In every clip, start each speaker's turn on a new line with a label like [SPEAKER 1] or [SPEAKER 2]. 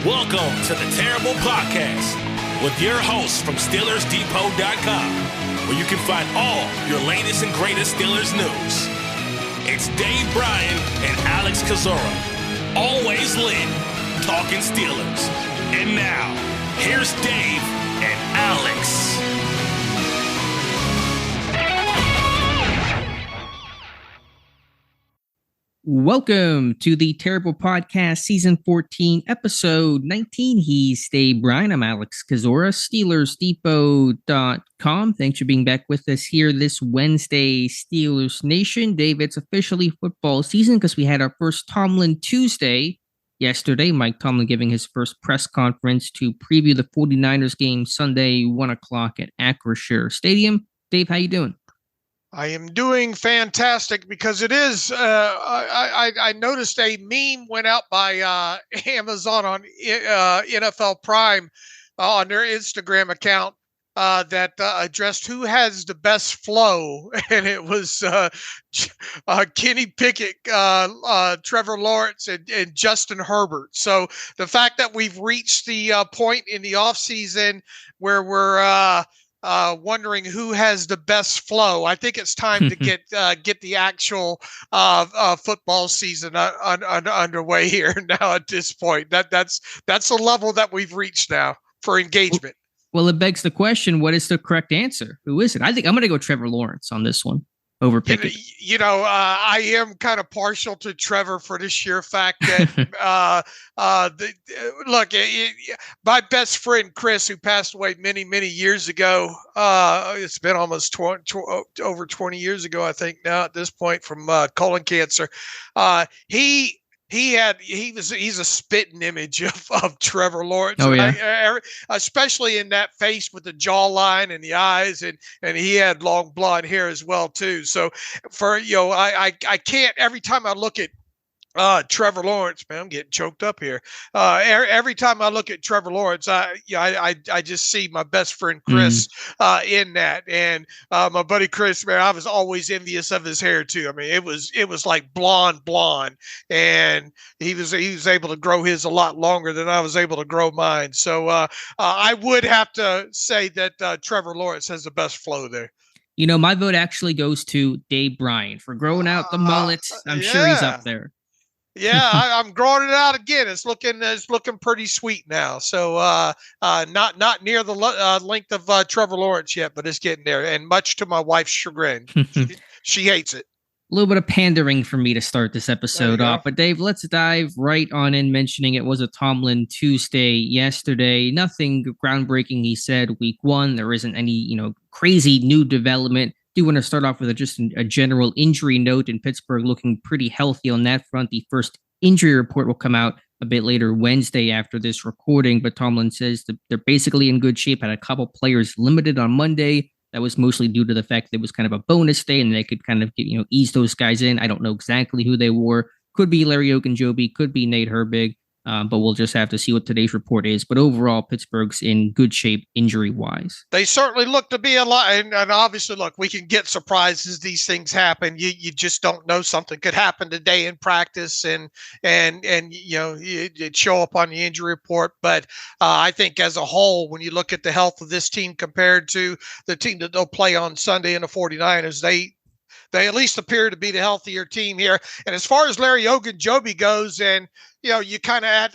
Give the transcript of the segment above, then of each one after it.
[SPEAKER 1] Welcome to the Terrible Podcast with your hosts from SteelersDepot.com, where you can find all your latest and greatest Steelers news. It's Dave Bryan and Alex Kozora, always lit, talking Steelers. And now, here's Dave and Alex.
[SPEAKER 2] Welcome to the Terrible Podcast, Season 14, Episode 19. He's Dave Bryan. I'm Alex Kozora, SteelersDepot.com. Thanks for being back with us here this Wednesday, Steelers Nation. Dave, it's officially football season because we had our first Tomlin Tuesday yesterday. Mike Tomlin giving his first press conference to preview the 49ers game Sunday, 1 o'clock at Acrisure Stadium. Dave, how you doing?
[SPEAKER 3] I am doing fantastic because it is. I noticed a meme went out by Amazon on NFL Prime on their Instagram account that addressed who has the best flow, and it was Kenny Pickett, Trevor Lawrence, and Justin Herbert. So the fact that we've reached the point in the offseason where we're wondering who has the best flow. I think it's time to get the actual football season underway here now. At this point, that's the level that we've reached now for engagement.
[SPEAKER 2] Well, it begs the question: what is the correct answer? Who is it? I think I'm going to go Trevor Lawrence on this one over Pickett.
[SPEAKER 3] I am kind of partial to Trevor for the sheer fact that my best friend Chris, who passed away many years ago, it's been almost over 20 years ago, I think now at this point, from colon cancer. He's a spitting image of Trevor Lawrence.
[SPEAKER 2] Oh, yeah.
[SPEAKER 3] Especially in that face with the jawline and the eyes, and he had long blonde hair as well too. So I can't, every time I look at Trevor Lawrence, man, I'm getting choked up here. Every time I look at Trevor Lawrence, I just see my best friend Chris in that, and my buddy Chris, man, I was always envious of his hair too. I mean, it was like blonde, and he was able to grow his a lot longer than I was able to grow mine. So I would have to say that Trevor Lawrence has the best flow there.
[SPEAKER 2] You know, my vote actually goes to Dave Bryan for growing out the mullet. I'm sure he's up there.
[SPEAKER 3] Yeah, I'm growing it out again. It's looking pretty sweet now. So not near the length of Trevor Lawrence yet, but it's getting there. And much to my wife's chagrin, she hates it.
[SPEAKER 2] A little bit of pandering for me to start this episode off. But Dave, let's dive right on in, mentioning it was a Tomlin Tuesday yesterday. Nothing groundbreaking, he said, week one. There isn't any, crazy new development. Do want to start off with just a general injury note in Pittsburgh, looking pretty healthy on that front. The first injury report will come out a bit later Wednesday after this recording, but Tomlin says that they're basically in good shape. Had a couple players limited on Monday. That was mostly due to the fact that it was kind of a bonus day and they could kind of ease those guys in. I don't know exactly who they were. Could be Larry Ogunjobi, could be Nate Herbig. But we'll just have to see what today's report is. But overall, Pittsburgh's in good shape injury-wise.
[SPEAKER 3] They certainly look to be a lot. And obviously, look, we can get surprises. These things happen. You just don't know. Something could happen today in practice and it show up on the injury report. But I think as a whole, when you look at the health of this team compared to the team that they'll play on Sunday in the 49ers, they at least appear to be the healthier team here. And as far as Larry Ogunjobi goes, and you kind of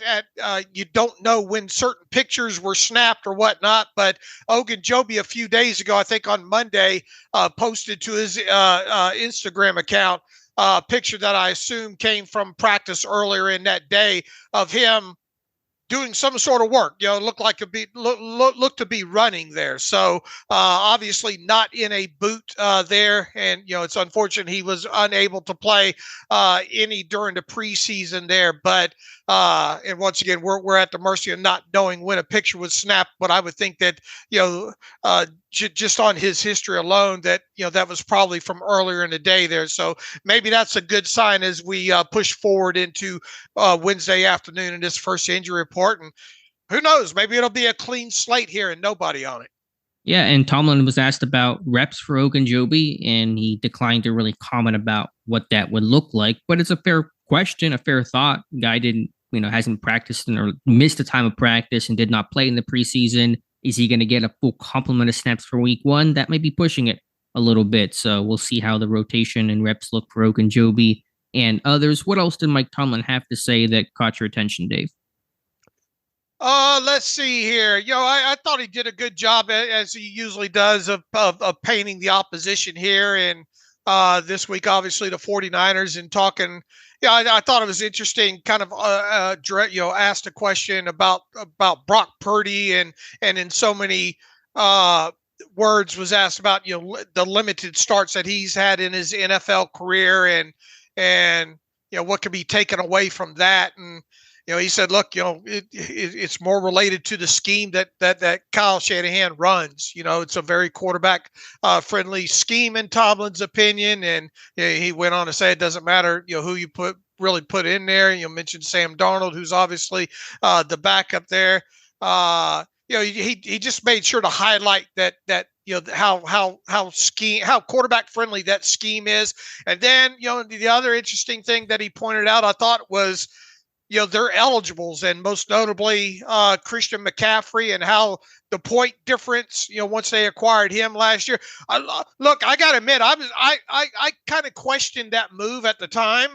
[SPEAKER 3] you don't know when certain pictures were snapped or whatnot, but Ogunjobi a few days ago, I think on Monday, posted to his Instagram account a picture that I assume came from practice earlier in that day of him doing some sort of work. Looked to be running there. So obviously not in a boot there, and it's unfortunate he was unable to play any during the preseason there. But and once again, we're at the mercy of not knowing when a picture was snapped. But I would think that just on his history alone, that that was probably from earlier in the day there. So maybe that's a good sign as we push forward into Wednesday afternoon in this first injury report. And who knows, maybe it'll be a clean slate here and nobody on it.
[SPEAKER 2] Yeah, and Tomlin was asked about reps for Ogunjobi, and he declined to really comment about what that would look like. But it's a fair question, a fair thought. Guy didn't hasn't practiced or missed a time of practice and did not play in the preseason. Is he going to get a full complement of snaps for week one? That may be pushing it a little bit. So we'll see how the rotation and reps look for Ogunjobi and others. What else did Mike Tomlin have to say that caught your attention, Dave?
[SPEAKER 3] Let's see here. I thought he did a good job, as he usually does, of painting the opposition here. And this week, obviously, the 49ers, and talking. Yeah, I thought it was interesting. Kind of, asked a question about Brock Purdy, and in so many words was asked about the limited starts that he's had in his NFL career, and what can be taken away from that. And he said, look, it's more related to the scheme that Kyle Shanahan runs. It's a very quarterback friendly scheme in Tomlin's opinion. And he went on to say it doesn't matter, who you really put in there. You mentioned Sam Darnold, who's obviously the backup there. He just made sure to highlight that how quarterback friendly that scheme is. And then, the other interesting thing that he pointed out, I thought, was, they're eligibles, and most notably Christian McCaffrey, and how the point difference, once they acquired him last year. Look, I got to admit, I kind of questioned that move at the time,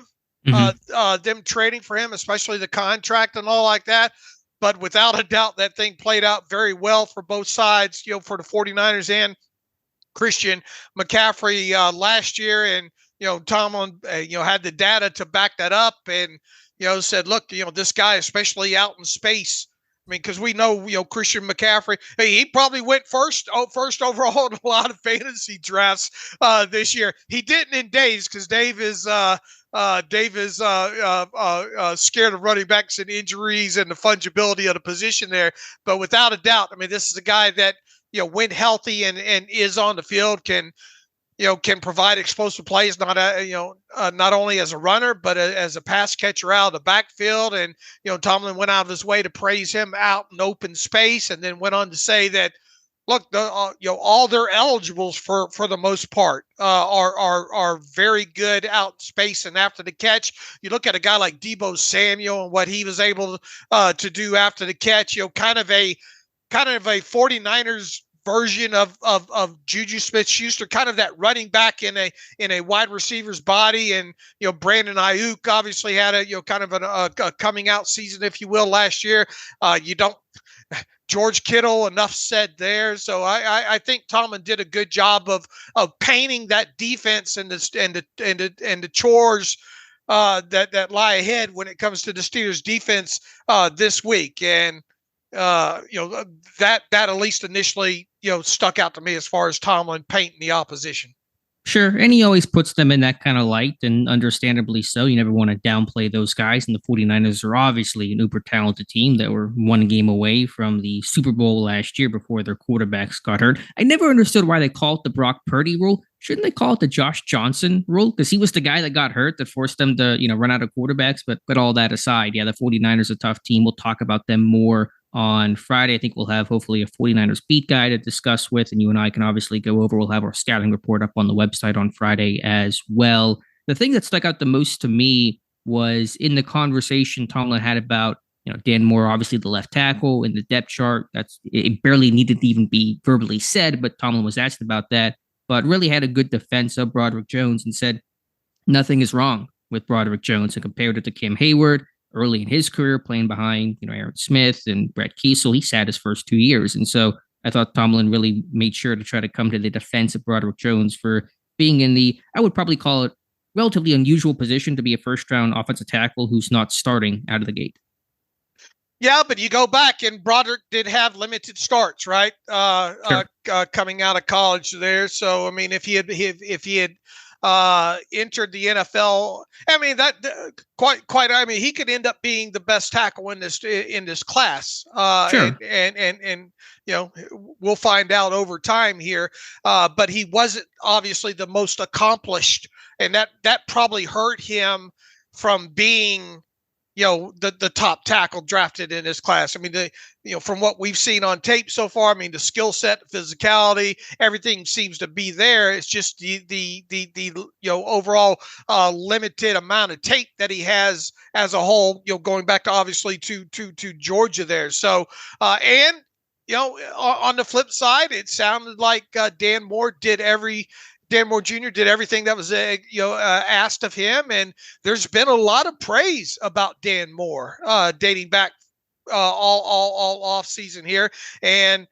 [SPEAKER 3] them trading for him, especially the contract and all like that. But without a doubt, that thing played out very well for both sides, for the 49ers and Christian McCaffrey last year. And, Tomlin, had the data to back that up, and, said, look, this guy, especially out in space. I mean, because we know, Christian McCaffrey, he probably went first overall in a lot of fantasy drafts this year. He didn't in Dave's, because Dave is scared of running backs and injuries and the fungibility of the position there. But without a doubt, I mean, this is a guy that, when healthy and is on the field, can provide explosive plays, not only as a runner, but as a pass catcher out of the backfield. And, Tomlin went out of his way to praise him out in open space, and then went on to say that, look, all their eligibles for the most part are very good out in space and after the catch. You look at a guy like Deebo Samuel and what he was able to do after the catch, kind of a 49ers version of Juju Smith-Schuster, kind of that running back in a wide receiver's body. And Brandon Ayuk obviously had a kind of a coming out season, if you will, last year. George Kittle, enough said there. So I think Tomlin did a good job of painting that defense and the chores that lie ahead when it comes to the Steelers defense this week. And that at least initially, stuck out to me as far as Tomlin painting the opposition.
[SPEAKER 2] Sure. And he always puts them in that kind of light, and understandably so. You never want to downplay those guys. And the 49ers are obviously an uber talented team that were one game away from the Super Bowl last year before their quarterbacks got hurt. I never understood why they call it the Brock Purdy rule. Shouldn't they call it the Josh Johnson rule? Because he was the guy that got hurt that forced them to, run out of quarterbacks. But all that aside, yeah, the 49ers are a tough team. We'll talk about them more on Friday. I think we'll have hopefully a 49ers beat guy to discuss with, and you and I can obviously go over. We'll have our scouting report up on the website on Friday as well. The thing that stuck out the most to me was in the conversation Tomlin had about, Dan Moore, obviously the left tackle in the depth chart. It barely needed to even be verbally said, but Tomlin was asked about that, but really had a good defense of Broderick Jones and said nothing is wrong with Broderick Jones, and compared it to Cam Hayward early in his career, playing behind, Aaron Smith and Brett Kiesel. He sat his first 2 years. And so I thought Tomlin really made sure to try to come to the defense of Broderick Jones for being in I would probably call it, relatively unusual position to be a first-round offensive tackle who's not starting out of the gate.
[SPEAKER 3] Yeah, but you go back, and Broderick did have limited starts, right?
[SPEAKER 2] Sure.
[SPEAKER 3] Coming out of college there. So, I mean, if he had entered the NFL, I mean, that I mean, he could end up being the best tackle in this class.
[SPEAKER 2] Sure.
[SPEAKER 3] And we'll find out over time here. But he wasn't obviously the most accomplished, and that probably hurt him from being the top tackle drafted in this class. I mean, from what we've seen on tape so far, I mean, the skill set, the physicality, everything seems to be there. It's just the overall limited amount of tape that he has as a whole, going back to obviously to Georgia there. So, and on the flip side, it sounded like Dan Moore Jr. did everything that was asked of him, and there's been a lot of praise about Dan Moore dating back all off season here, and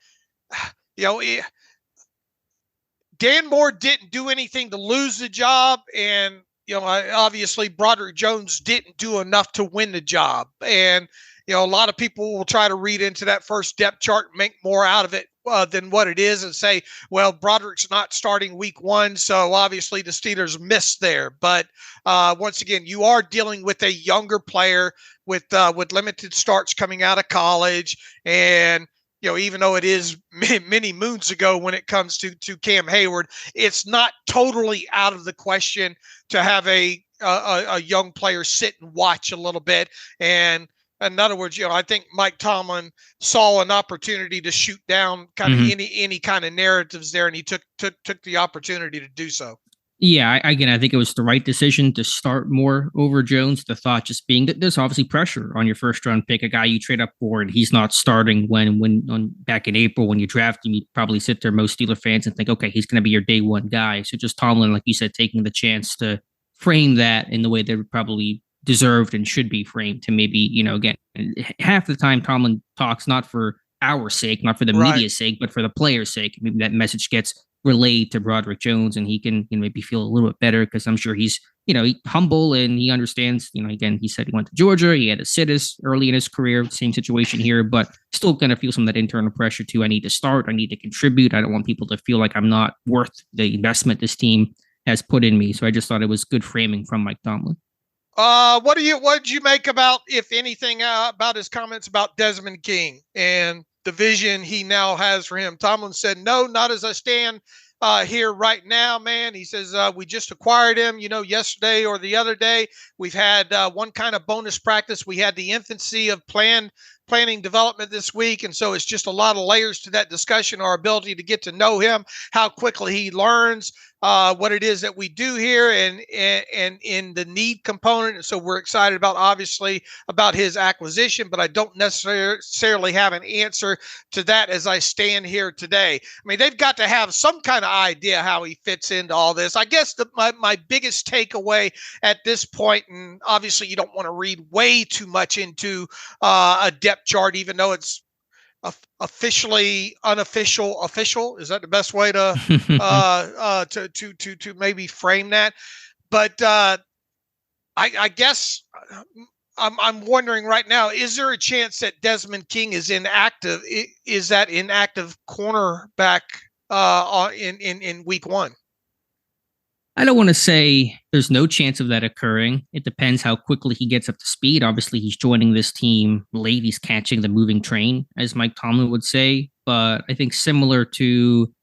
[SPEAKER 3] Dan Moore didn't do anything to lose the job, and obviously Broderick Jones didn't do enough to win the job, and a lot of people will try to read into that first depth chart and make more out of it than what it is and say, well, Broderick's not starting week 1, so obviously the Steelers missed there. But once again, you are dealing with a younger player with limited starts coming out of college, and even though it is many moons ago when it comes to Cam Hayward, it's not totally out of the question to have a young player sit and watch a little bit. And in other words, I think Mike Tomlin saw an opportunity to shoot down kind of any kind of narratives there, and he took the opportunity to do so.
[SPEAKER 2] Yeah, I think it was the right decision to start Moore over Jones. The thought just being that there's obviously pressure on your first round pick, a guy you trade up for, and he's not starting when back in April when you draft him. You probably sit there, most Steeler fans, and think, okay, he's going to be your day one guy. So just Tomlin, like you said, taking the chance to frame that in the way that probably deserved and should be framed to maybe, again, half the time Tomlin talks not for our sake, not for the media's sake, but for the player's sake. Maybe that message gets relayed to Broderick Jones and he can maybe feel a little bit better because I'm sure he's, humble and he understands, again, he said he went to Georgia. He had a situs early in his career, same situation here, but still going to feel some of that internal pressure too. I need to start. I need to contribute. I don't want people to feel like I'm not worth the investment this team has put in me. So I just thought it was good framing from Mike Tomlin.
[SPEAKER 3] What did you make about, if anything, about his comments about Desmond King and the vision he now has for him? Tomlin said, no, not as I stand here right now, man. He says, we just acquired him, yesterday or the other day. We've had one kind of bonus practice. We had the infancy of planning development this week. And so it's just a lot of layers to that discussion, our ability to get to know him, how quickly he learns what it is that we do here and in the need component. And so we're excited obviously about his acquisition, but I don't necessarily have an answer to that as I stand here today. I mean, they've got to have some kind of idea how he fits into all this. I guess my biggest takeaway at this point, and obviously you don't want to read way too much into a depth chart, even though it's officially unofficial. Is that the best way to maybe frame that? But I guess I'm wondering right now, is there a chance that Desmond King is inactive? Is that inactive cornerback in week 1?
[SPEAKER 2] I don't want to say there's no chance of that occurring. It depends how quickly he gets up to speed. Obviously, he's joining this team late. He's catching the moving train, as Mike Tomlin would say. But I think similar to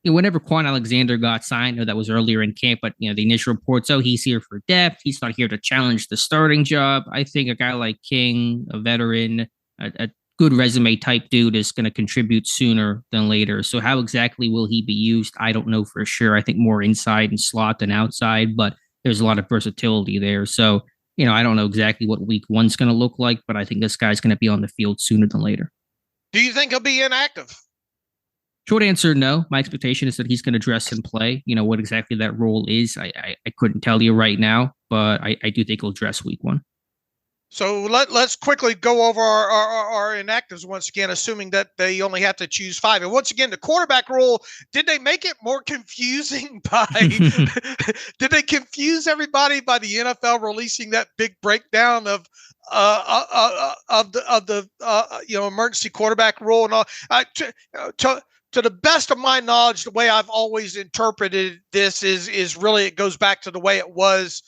[SPEAKER 2] whenever Quan Alexander got signed, that was earlier in camp, but the initial reports, he's here for depth. He's not here to challenge the starting job. I think a guy like King, a veteran, a good resume type dude is going to contribute sooner than later. So how exactly will he be used? I don't know for sure. I think more inside and slot than outside, but there's a lot of versatility there. So, I don't know exactly what week 1's going to look like, but I think this guy's going to be on the field sooner than later.
[SPEAKER 3] Do you think he'll be inactive?
[SPEAKER 2] Short answer, no. My expectation is that he's going to dress and play. What exactly that role is, I couldn't tell you right now, but I do think he'll dress week 1.
[SPEAKER 3] So let's quickly go over our inactives once again, assuming that they only have to choose 5. And once again, the quarterback rule, did they make it more confusing did they confuse everybody by the NFL releasing that big breakdown of the emergency quarterback rule and all? To the best of my knowledge, the way I've always interpreted this is really, it goes back to the way it was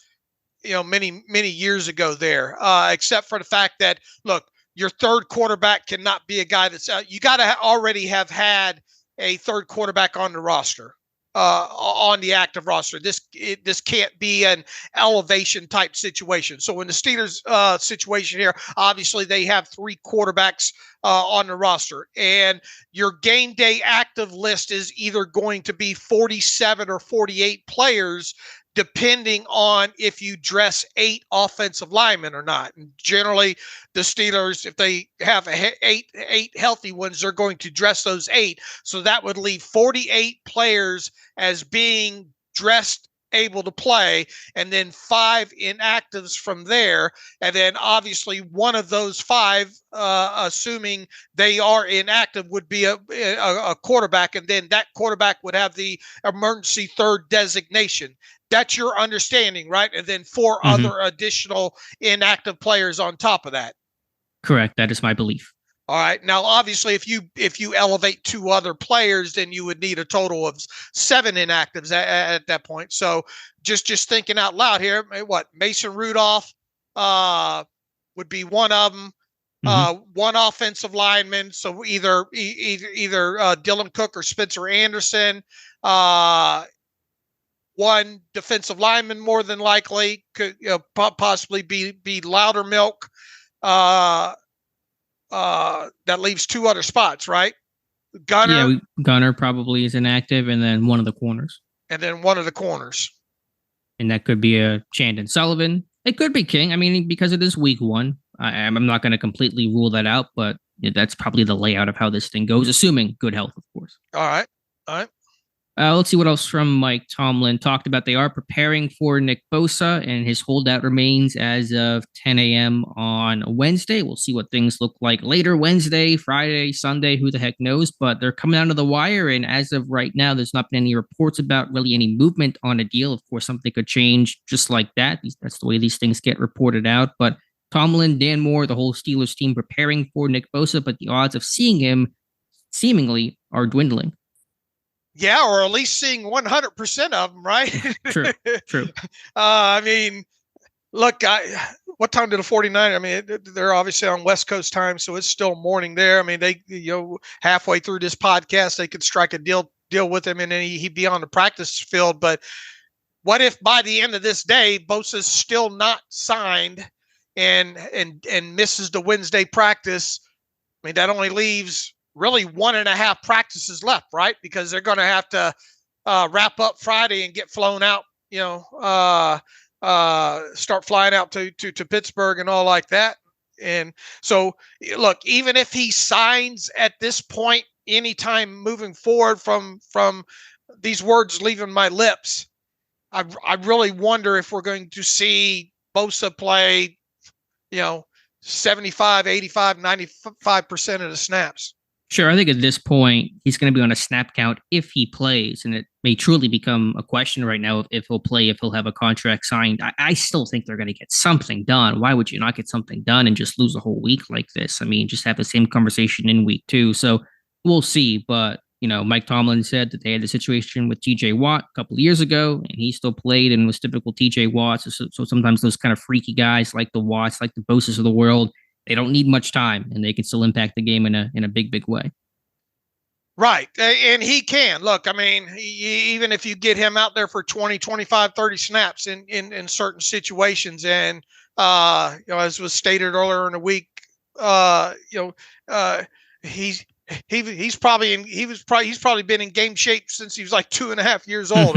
[SPEAKER 3] many years ago there, except for the fact that, look, your third quarterback cannot be a guy that's out. You got to already have had a third quarterback on the roster. on the active roster. This can't be an elevation type situation. So in the Steelers situation here, obviously they have 3 quarterbacks on the roster, and your game day active list is either going to be 47 or 48 players, depending on if you dress 8 offensive linemen or not. And generally, the Steelers, if they have eight healthy ones, they're going to dress those 8. So that would leave 48 players as being dressed, able to play, and then 5 inactives from there. And then obviously one of those 5, assuming they are inactive, would be a quarterback, and then that quarterback would have the emergency third designation. That's your understanding, right? And then 4 other additional inactive players on top of that.
[SPEAKER 2] Correct. That is my belief.
[SPEAKER 3] All right. Now, obviously, if you elevate 2 other players, then you would need a total of 7 inactives at that point. So just thinking out loud here, what, Mason Rudolph would be one of them. One offensive lineman. So either Dylan Cook or Spencer Anderson. One defensive lineman, more than likely, could possibly be Loudermilk. That leaves 2 other spots, right? Gunner.
[SPEAKER 2] Yeah, Gunner probably is inactive, and then one of the corners.
[SPEAKER 3] And
[SPEAKER 2] that could be a Chandon Sullivan. It could be King. I mean, because it is week 1. I'm not going to completely rule that out, but that's probably the layout of how this thing goes, assuming good health, of course.
[SPEAKER 3] All right.
[SPEAKER 2] Let's see what else from Mike Tomlin talked about. They are preparing for Nick Bosa, and his holdout remains as of 10 a.m. on Wednesday. We'll see what things look like later Wednesday, Friday, Sunday, who the heck knows, but they're coming down to the wire, and as of right now, there's not been any reports about really any movement on a deal. Of course, something could change just like that. That's the way these things get reported out, but Tomlin, Dan Moore, the whole Steelers team preparing for Nick Bosa, but the odds of seeing him seemingly are dwindling.
[SPEAKER 3] Yeah, or at least seeing 100% of them, right?
[SPEAKER 2] True.
[SPEAKER 3] I mean, look, what time did the 49? I mean, they're obviously on West Coast time, so it's still morning there. I mean, they, halfway through this podcast, they could strike a deal with him, and then he'd be on the practice field. But what if by the end of this day, Bosa's still not signed and misses the Wednesday practice? I mean, that only leaves really 1.5 practices left, right? Because they're going to have to wrap up Friday and get flown out, start flying out to Pittsburgh and all like that. And so, look, even if he signs at this point, anytime moving forward from these words leaving my lips, I really wonder if we're going to see Bosa play, 75, 85, 95% of the snaps.
[SPEAKER 2] Sure, I think at this point, he's going to be on a snap count if he plays, and it may truly become a question right now if he'll play, if he'll have a contract signed. I still think they're going to get something done. Why would you not get something done and just lose a whole week like this? I mean, just have the same conversation in week 2. So we'll see. But, Mike Tomlin said that they had a situation with TJ Watt a couple of years ago, and he still played and was typical TJ Watt. So sometimes those kind of freaky guys like the Watts, like the Bosas of the world, they don't need much time, and they can still impact the game in a big way.
[SPEAKER 3] Right. And he can. Look, I mean, even if you get him out there for 20, 25, 30 snaps in certain situations, and, as was stated earlier in the week, he's probably been in game shape since he was like 2.5 years old,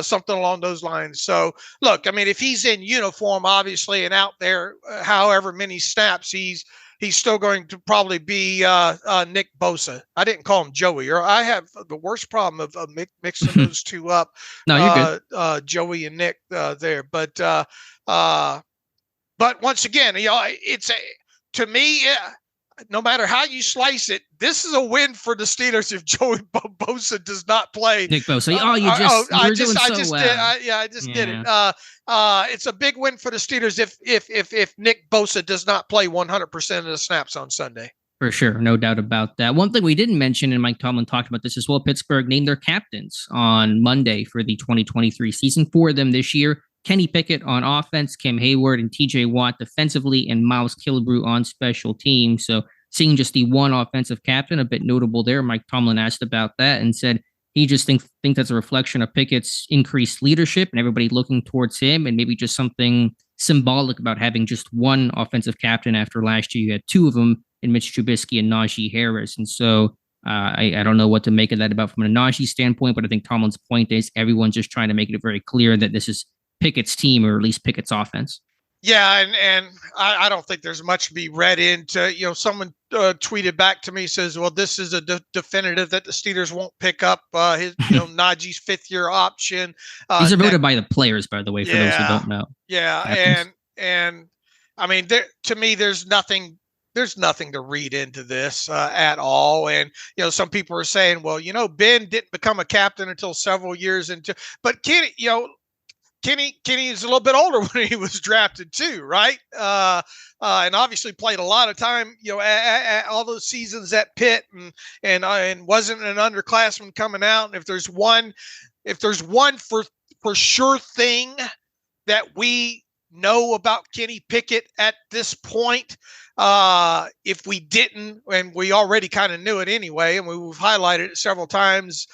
[SPEAKER 3] something along those lines. So look, I mean, if he's in uniform, obviously, and out there, however many snaps, he's still going to probably be Nick Bosa. I didn't call him Joey, or I have the worst problem of mixing those two up.
[SPEAKER 2] No, you're good.
[SPEAKER 3] Joey and Nick there, but once again, to me, no matter how you slice it, this is a win for the Steelers if Joey Bosa does not play.
[SPEAKER 2] Nick Bosa.
[SPEAKER 3] I just did it. It's a big win for the Steelers if Nick Bosa does not play 100% of the snaps on Sunday.
[SPEAKER 2] For sure, no doubt about that. One thing we didn't mention, and Mike Tomlin talked about this as well, Pittsburgh named their captains on Monday for the 2023 season. 4 of them this year. Kenny Pickett on offense, Cam Hayward and TJ Watt defensively, and Miles Killebrew on special teams. So seeing just the one offensive captain, a bit notable there. Mike Tomlin asked about that and said, he just think that's a reflection of Pickett's increased leadership and everybody looking towards him, and maybe just something symbolic about having just one offensive captain after last year. You had two of them in Mitch Trubisky and Najee Harris. And so I don't know what to make of that about from a Najee standpoint, but I think Tomlin's point is everyone's just trying to make it very clear that this is Pickett's team, or at least Pickett's offense.
[SPEAKER 3] Yeah, and I don't think there's much to be read into. Someone tweeted back to me, says, "Well, this is a definitive that the Steelers won't pick up his, Najee's fifth-year option."
[SPEAKER 2] These are voted by the players, by the way, for those who don't know.
[SPEAKER 3] Yeah, and I mean, to me, there's nothing to read into this at all. And some people are saying, "Well, Ben didn't become a captain until several years into," but Kenny, Kenny is a little bit older when he was drafted too, right? And obviously played a lot of time, at all those seasons at Pitt, and wasn't an underclassman coming out. And if there's one for sure thing that we know about Kenny Pickett at this point, if we didn't, and we already kind of knew it anyway, and we've highlighted it several times,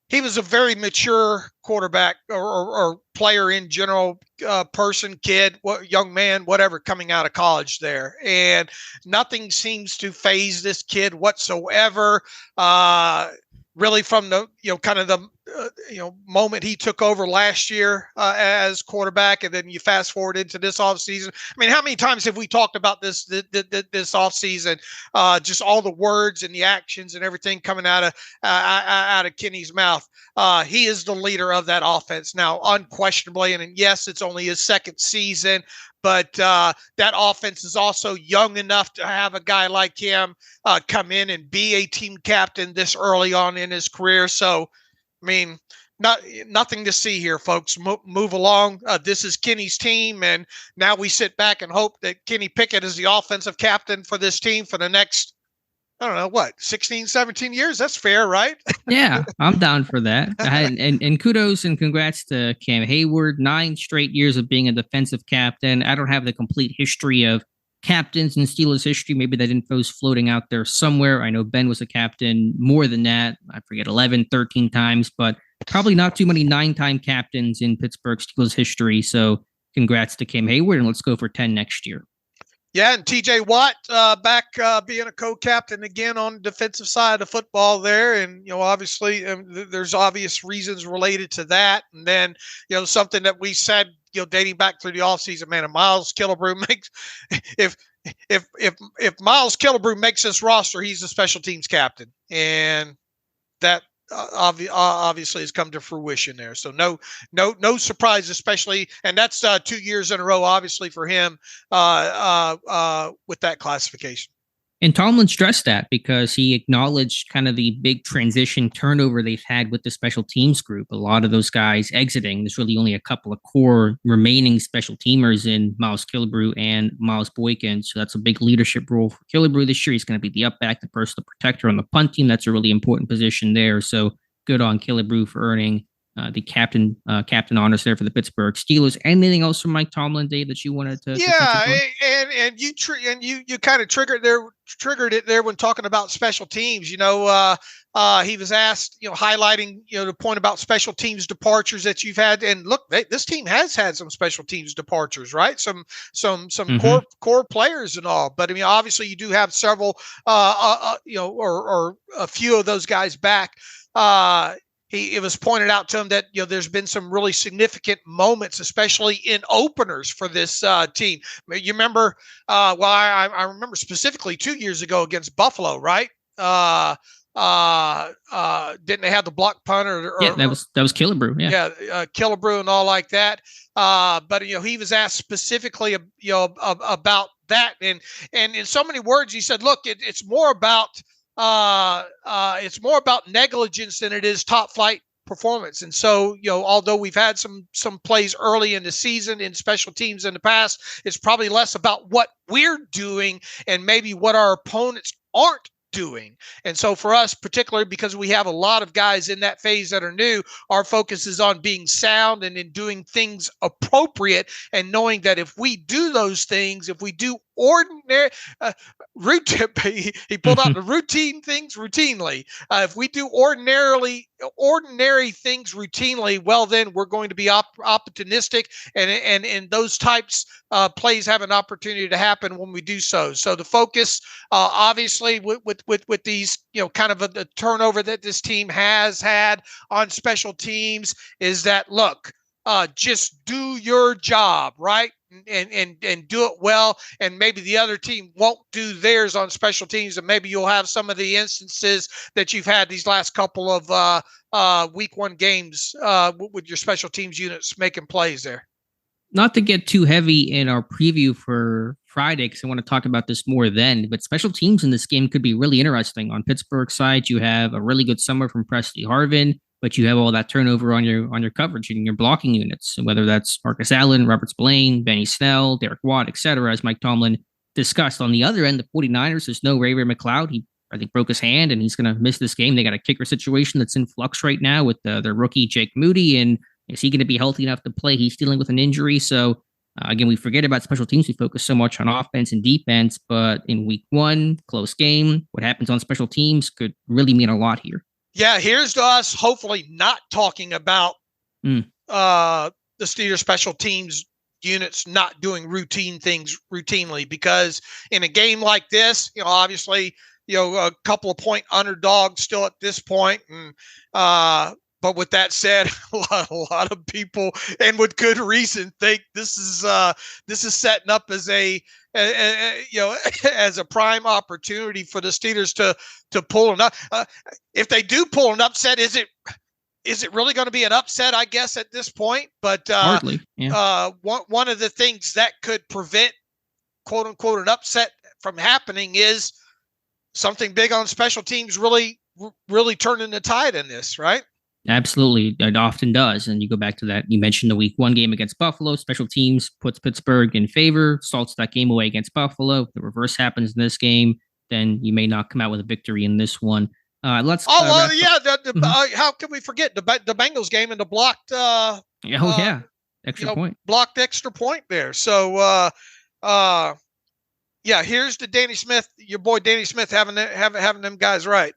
[SPEAKER 3] he was a very mature quarterback or player in general, person, kid, young man, whatever, coming out of college there. And nothing seems to faze this kid whatsoever. Really from the, kind of the, moment he took over last year as quarterback, and then you fast forward into this offseason. I mean, how many times have we talked about this offseason? Just all the words and the actions and everything coming out of Kenny's mouth. He is the leader of that offense now, unquestionably. And yes, it's only his second season, but that offense is also young enough to have a guy like him come in and be a team captain this early on in his career. So, I mean, nothing to see here, folks. Move along. This is Kenny's team, and now we sit back and hope that Kenny Pickett is the offensive captain for this team for the next, I don't know, 16, 17 years? That's fair, right?
[SPEAKER 2] Yeah, I'm down for that. And kudos and congrats to Cam Hayward. 9 straight years of being a defensive captain. I don't have the complete history of captains in Steelers history. Maybe that info is floating out there somewhere. I know Ben was a captain more than that. I forget, 11, 13 times, but probably not too many 9-time captains in Pittsburgh Steelers history. So congrats to Cam Hayward, and let's go for 10 next year.
[SPEAKER 3] Yeah, and TJ Watt back being a co-captain again on the defensive side of football there. And, obviously there's obvious reasons related to that. And then, something that we said, dating back through the offseason, man, and Miles Killebrew makes – if Miles Killebrew makes this roster, he's a special teams captain. And that obviously has come to fruition there. So no surprise, especially, and that's 2 years in a row, obviously, for him with that classification.
[SPEAKER 2] And Tomlin stressed that because he acknowledged kind of the big transition turnover they've had with the special teams group. A lot of those guys exiting. There's really only a couple of core remaining special teamers in Miles Killebrew and Miles Boykin. So that's a big leadership role for Killebrew this year. He's going to be the up back, the personal protector on the punt team. That's a really important position there. So good on Killebrew for earning the captain honors there for the Pittsburgh Steelers. Anything else from Mike Tomlin, Dave, that you wanted to?
[SPEAKER 3] Yeah, and you kind of triggered it there when talking about special teams. He was asked, highlighting the point about special teams departures that you've had, and look, this team has had some special teams departures, right? Some core players and all, but I mean, obviously you do have several, or a few of those guys back. It was pointed out to him that there's been some really significant moments, especially in openers for this team. You remember? I remember specifically 2 years ago against Buffalo, right? Didn't they have the block punt?
[SPEAKER 2] Yeah, that was Killebrew. Yeah,
[SPEAKER 3] Killebrew and all like that. But he was asked specifically, about that, and in so many words, he said, "Look, it's more about." It's more about negligence than it is top flight performance. And so, although we've had some plays early in the season in special teams in the past, it's probably less about what we're doing and maybe what our opponents aren't doing. And so for us, particularly because we have a lot of guys in that phase that are new, our focus is on being sound and in doing things appropriate and knowing that if we do those things, if we do ordinary routine, he pulled out the routine things routinely. If we do ordinary things routinely, well, then we're going to be opportunistic, and those types plays have an opportunity to happen when we do so. So the focus, obviously, with these, kind of the turnover that this team has had on special teams, is that, look, just do your job, right? And do it well, and maybe the other team won't do theirs on special teams, and maybe you'll have some of the instances that you've had these last couple of week one games with your special teams units making plays there.
[SPEAKER 2] Not to get too heavy in our preview for Friday, because I want to talk about this more then, but special teams in this game could be really interesting. On Pittsburgh's side, you have a really good summer from Presley Harvin, but you have all that turnover on your coverage and your blocking units, whether that's Marcus Allen, Robert Spillane, Benny Snell, Derek Watt, etc., as Mike Tomlin discussed. On the other end, the 49ers, there's no Ray McLeod. He, I think, broke his hand, and he's going to miss this game. They got a kicker situation that's in flux right now with their rookie Jake Moody, and is he going to be healthy enough to play? He's dealing with an injury. So, again, we forget about special teams. We focus so much on offense and defense, but in week one, close game, what happens on special teams could really mean a lot here.
[SPEAKER 3] Yeah, here's to us hopefully not talking about the Steelers special teams units not doing routine things routinely, because in a game like this, obviously, a couple of point underdog still at this point, and but with that said, a lot of people, and with good reason, think this is setting up as as a prime opportunity for the Steelers to pull an up. If they do pull an upset, is it really going to be an upset? I guess at this point, but
[SPEAKER 2] hardly. Yeah.
[SPEAKER 3] One of the things that could prevent "quote unquote" an upset from happening is something big on special teams really turning the tide in this, right?
[SPEAKER 2] Absolutely. It often does. And you go back to that. You mentioned the week one game against Buffalo. Special teams puts Pittsburgh in favor, salts that game away against Buffalo. If the reverse happens in this game, then you may not come out with a victory in this one. Let's.
[SPEAKER 3] How can we forget the Bengals game and the blocked?
[SPEAKER 2] Extra point.
[SPEAKER 3] Blocked extra point there. So, here's the Danny Smith, your boy Danny Smith having them guys right.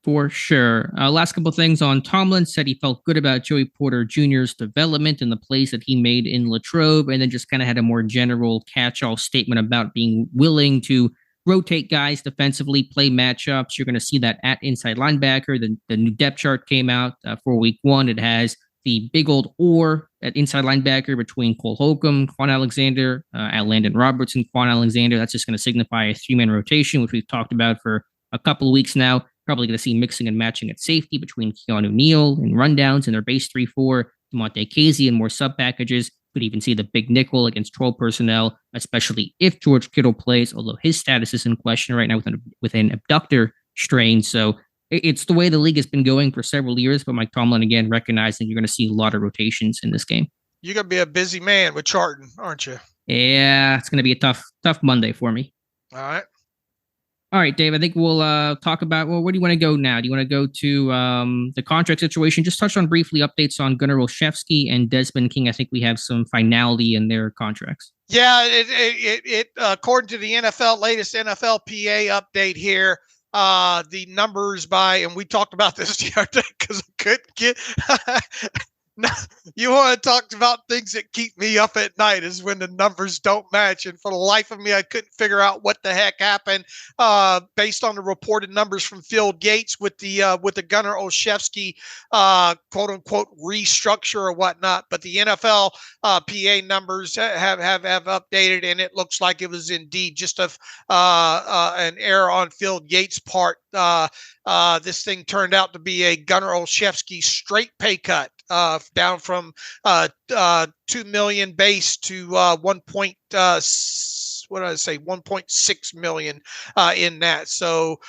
[SPEAKER 2] For sure. Last couple of things on Tomlin. Said he felt good about Joey Porter Jr.'s development and the plays that he made in Latrobe, and then just kind of had a more general catch-all statement about being willing to rotate guys defensively, play matchups. You're going to see that at inside linebacker. The new depth chart came out for week one. It has the big old or at inside linebacker between Cole Holcomb, Quan Alexander, Landon Robertson, Quan Alexander. That's just going to signify a three-man rotation, which we've talked about for a couple of weeks now. Probably going to see mixing and matching at safety between Keanu Neal and rundowns in their base 3-4, DeMonte Casey and more sub packages. Could even see the big nickel against 12 personnel, especially if George Kittle plays, although his status is in question right now with an abductor strain. So it's the way the league has been going for several years, but Mike Tomlin, again, recognizing you're going to see a lot of rotations in this game.
[SPEAKER 3] You're going to be a busy man with charting, aren't you?
[SPEAKER 2] Yeah, it's going to be a tough Monday for me. All right, Dave, I think we'll talk about, where do you want to go now? Do you want to go to the contract situation? Just touch on briefly updates on Gunnar Olszewski and Desmond King. I think we have some finality in their contracts.
[SPEAKER 3] Yeah, it according to the latest NFLPA update here, the numbers and we talked about this the other day because I couldn't get you want to talk about things that keep me up at night is when the numbers don't match. And for the life of me, I couldn't figure out what the heck happened based on the reported numbers from Field Yates with the Gunnar Olszewski quote unquote restructure or whatnot. But the NFL PA numbers have updated, and it looks like it was indeed just an error on Field Yates' part. This thing turned out to be a Gunnar Olszewski straight pay cut. Down from 2 million base to 1.6 million in that. So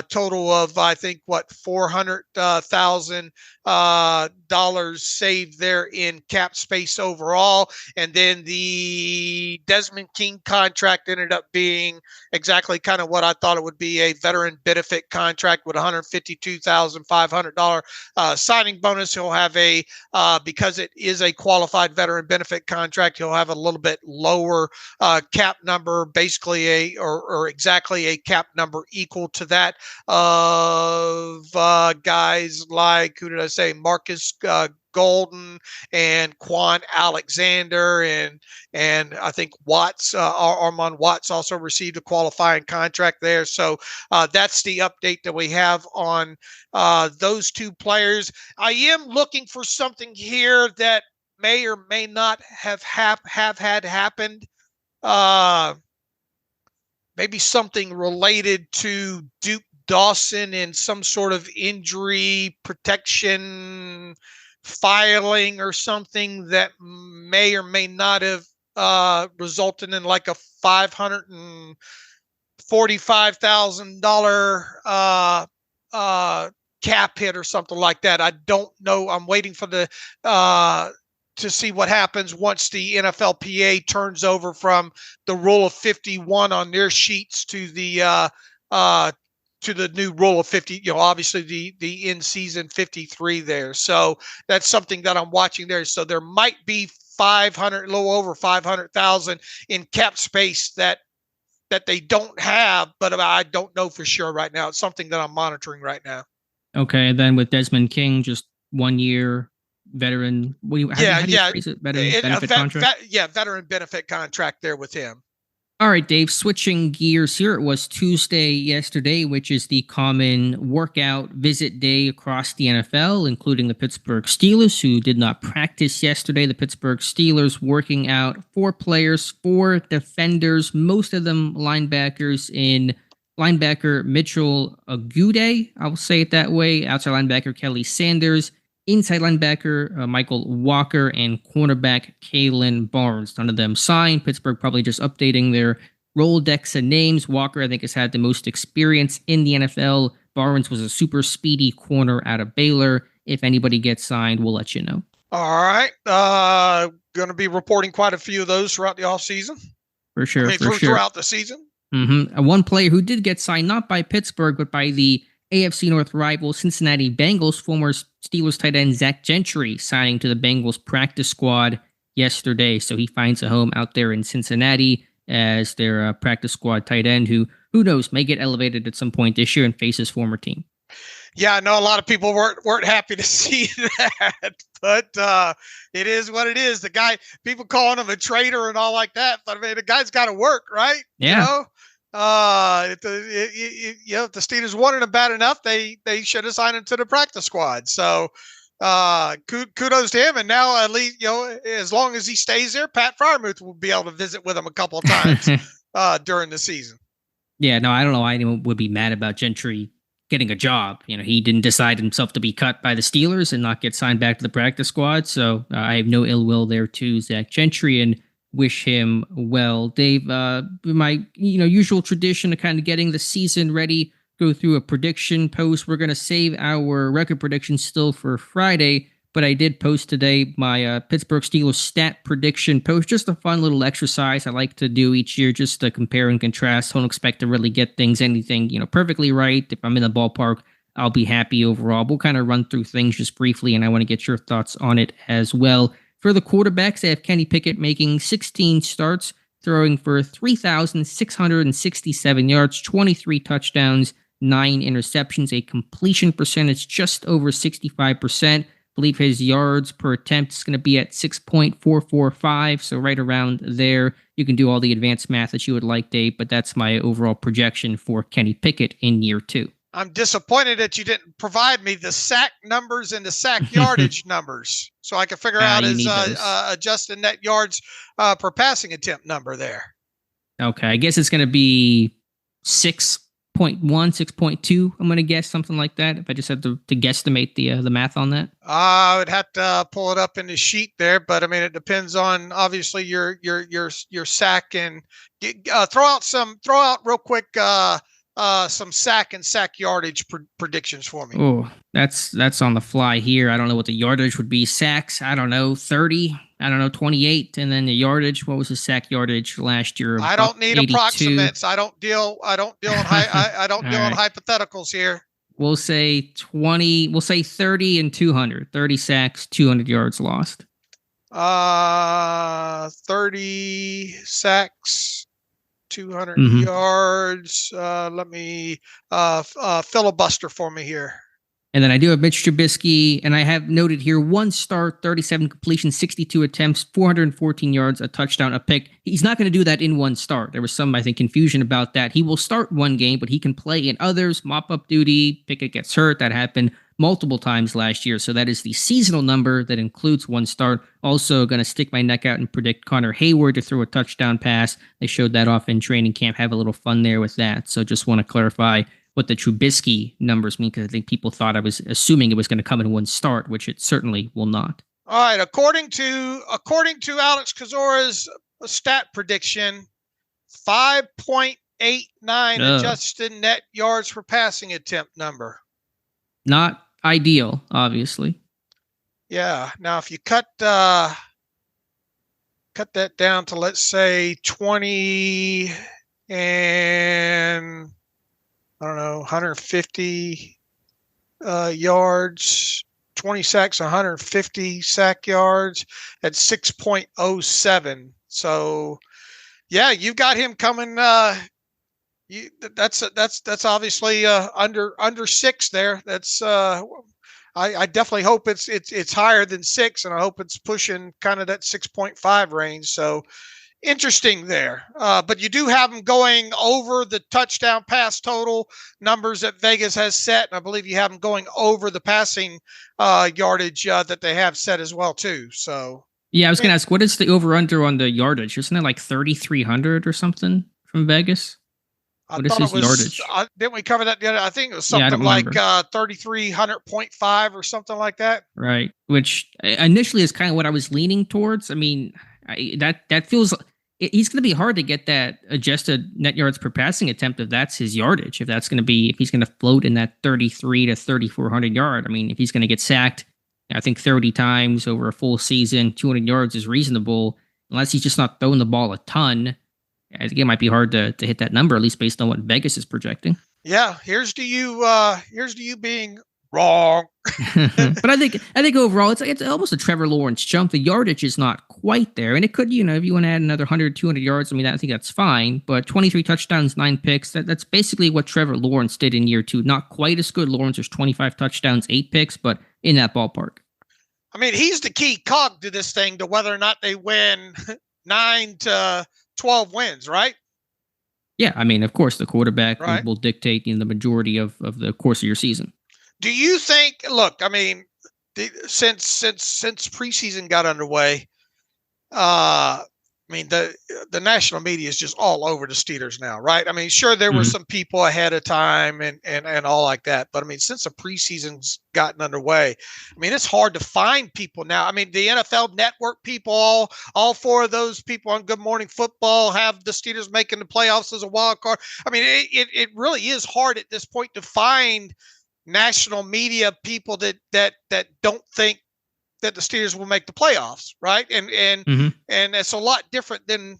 [SPEAKER 3] total of I think $400,000 saved there in cap space overall. And then the Desmond King contract ended up being exactly kind of what I thought it would be, a veteran benefit contract with $152,500 signing bonus. He'll have because it is a qualified veteran benefit contract, he'll have a little bit lower cap number number, basically or exactly a cap number equal to that of guys like, who did I say, Marcus Golden and Quan Alexander, and I think Armand Watts also received a qualifying contract there. So that's the update that we have on those two players. I am looking for something here that may or may not have had happened. Maybe something related to Duke Dawson and some sort of injury protection filing or something that may or may not have resulted in like a $545,000 cap hit or something like that. I don't know. I'm waiting for the to see what happens once the NFLPA turns over from the rule of 51 on their sheets to the new rule of 50, obviously the in-season 53 there. So that's something that I'm watching there. So there might be a little over 500,000 in cap space that they don't have, but I don't know for sure right now. It's something that I'm monitoring right now.
[SPEAKER 2] Okay, and then with Desmond King, just 1 year veteran. How do you phrase it? Veteran benefit contract?
[SPEAKER 3] Veteran benefit contract there with him.
[SPEAKER 2] All right, Dave, switching gears here. It was Tuesday yesterday, which is the common workout visit day across the NFL, including the Pittsburgh Steelers, who did not practice yesterday. The Pittsburgh Steelers working out 4 players, 4 defenders, most of them linebackers in linebacker Mitchell Agude, I will say it that way, outside linebacker Kelly Sanders, inside linebacker Michael Walker, and cornerback Kalen Barnes. None of them signed. Pittsburgh probably just updating their Rolodex of names. Walker, I think, has had the most experience in the NFL. Barnes was a super speedy corner out of Baylor. If anybody gets signed, we'll let you know.
[SPEAKER 3] All right. Going to be reporting quite a few of those throughout the offseason.
[SPEAKER 2] For sure.
[SPEAKER 3] Throughout the season.
[SPEAKER 2] Mm-hmm. One player who did get signed, not by Pittsburgh, but by the AFC North rival Cincinnati Bengals, former Steelers tight end Zach Gentry, signing to the Bengals practice squad yesterday. So he finds a home out there in Cincinnati as their practice squad tight end who knows, may get elevated at some point this year and face his former team.
[SPEAKER 3] Yeah, I know a lot of people weren't happy to see that, but it is what it is. The guy, people calling him a traitor and all like that, but I mean, the guy's got to work, right?
[SPEAKER 2] Yeah.
[SPEAKER 3] If the Steelers wanted him bad enough, they should have signed him to the practice squad. So kudos to him. And now, at least, as long as he stays there, Pat Freiermuth will be able to visit with him a couple of times during the season.
[SPEAKER 2] Yeah, no, I don't know why anyone would be mad about Gentry getting a job. He didn't decide himself to be cut by the Steelers and not get signed back to the practice squad. So I have no ill will there to Zach Gentry and wish him well. Dave, my usual tradition of kind of getting the season ready, go through a prediction post. We're going to save our record prediction still for Friday, but I did post today my Pittsburgh Steelers stat prediction post. Just a fun little exercise I like to do each year, just to compare and contrast. Don't expect to really get anything perfectly right. If I'm in the ballpark, I'll be happy overall. We'll kind of run through things just briefly, and I want to get your thoughts on it as well. For the quarterbacks, I have Kenny Pickett making 16 starts, throwing for 3,667 yards, 23 touchdowns, 9 interceptions, a completion percentage just over 65%. I believe his yards per attempt is going to be at 6.445, so right around there. You can do all the advanced math that you would like, Dave, but that's my overall projection for Kenny Pickett in year 2.
[SPEAKER 3] I'm disappointed that you didn't provide me the sack numbers and the sack yardage numbers so I can figure out his adjusted net yards per passing attempt number there. Okay,
[SPEAKER 2] I guess it's going to be 6.1, 6.2. I'm going to guess something like that. If I just had to guesstimate the math on that,
[SPEAKER 3] I would have to pull it up in the sheet there. But I mean, it depends on obviously your sack and throw out real quick. Some sack and sack yardage predictions for me.
[SPEAKER 2] Oh, that's on the fly here. I don't know what the yardage would be. Sacks, I don't know, 30. I don't know, 28. And then the yardage, what was the sack yardage last year?
[SPEAKER 3] I don't need 82. Approximates. I don't deal in hypotheticals here.
[SPEAKER 2] We'll say 20. We'll say 30 and 200. 30 sacks, 200 yards lost.
[SPEAKER 3] 30 sacks. 200 yards. Let me filibuster for me here.
[SPEAKER 2] And then I do have Mitch Trubisky, and I have noted here 1 start, 37 completions, 62 attempts, 414 yards, a touchdown, a pick. He's not going to do that in 1 start. There was some, I think, confusion about that. He will start 1 game, but he can play in others, mop-up duty, Pickett gets hurt. That happened multiple times last year. So that is the seasonal number that includes 1 start. Also going to stick my neck out and predict Connor Hayward to throw a touchdown pass. They showed that off in training camp. Have a little fun there with that. So just want to clarify what the Trubisky numbers mean, because I think people thought I was assuming it was going to come in 1 start, which it certainly will not.
[SPEAKER 3] All right, according to Alex Kozora's stat prediction, 5.89 adjusted net yards per passing attempt number.
[SPEAKER 2] Not ideal, obviously.
[SPEAKER 3] Yeah. Now, if you cut that down to, let's say, 20 and 150 yards, 20 sacks, 150 sack yards at 6.07. So, yeah, you've got him coming. That's obviously under 6 there. That's I definitely hope it's higher than 6, and I hope it's pushing kind of that 6.5 range. So interesting there. But you do have them going over the touchdown pass total numbers that Vegas has set, and I believe you have them going over the passing yardage that they have set as well too. So
[SPEAKER 2] yeah, I was going to ask, what is the over/under on the yardage? Isn't it like 3,300 or something from Vegas? What is his yardage?
[SPEAKER 3] Didn't we cover that the other? I think it was something like 3,300.5 or something like that.
[SPEAKER 2] Right, which initially is kind of what I was leaning towards. I mean, that feels he's going to be hard to get that adjusted net yards per passing attempt if that's his yardage. If that's going to be, if he's going to float in that 33 to 3,400 yard. I mean, if he's going to get sacked, I think 30 times over a full season, 200 yards is reasonable, unless he's just not throwing the ball a ton. I think it might be hard to hit that number, at least based on what Vegas is projecting.
[SPEAKER 3] Yeah, here's to you being wrong.
[SPEAKER 2] But I think overall it's almost a Trevor Lawrence jump. The yardage is not quite there, and it could, if you want to add another 100, 200 yards, I mean, I think that's fine. But 23 touchdowns, 9 picks, that's basically what Trevor Lawrence did in year 2. Not quite as good. Lawrence was 25 touchdowns, 8 picks, but in that ballpark.
[SPEAKER 3] I mean, he's the key cog to this thing, to whether or not they win 9 to 12 wins, right?
[SPEAKER 2] Yeah, I mean, of course, the quarterback will dictate the majority of the course of your season.
[SPEAKER 3] Do you think? Look, I mean, since preseason got underway, I mean, the national media is just all over the Steelers now, right? I mean, sure, there were some people ahead of time and all like that, but I mean, since the preseason's gotten underway, I mean, it's hard to find people now. I mean, the NFL Network people, all 4 of those people on Good Morning Football have the Steelers making the playoffs as a wild card. I mean, it really is hard at this point to find national media people that don't think that the Steelers will make the playoffs, right? And it's a lot different than,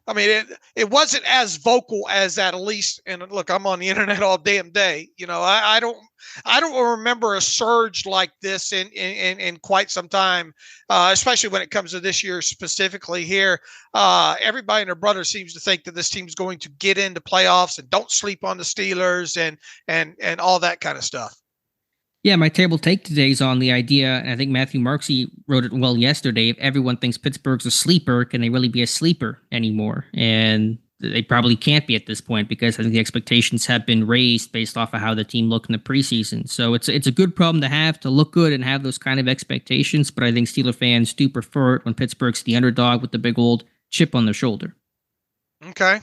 [SPEAKER 3] I mean, it wasn't as vocal as that, at least. And look, I'm on the internet all damn day. I don't remember a surge like this in quite some time, especially when it comes to this year specifically here. Everybody and their brother seems to think that this team's going to get into playoffs and don't sleep on the Steelers and all that kind of stuff.
[SPEAKER 2] Yeah, my table take today is on the idea, and I think Matthew Marksy wrote it well yesterday. If everyone thinks Pittsburgh's a sleeper, can they really be a sleeper anymore? And they probably can't be at this point, because I think the expectations have been raised based off of how the team looked in the preseason. So it's a good problem to have, to look good and have those kind of expectations. But I think Steeler fans do prefer it when Pittsburgh's the underdog with the big old chip on their shoulder.
[SPEAKER 3] Okay.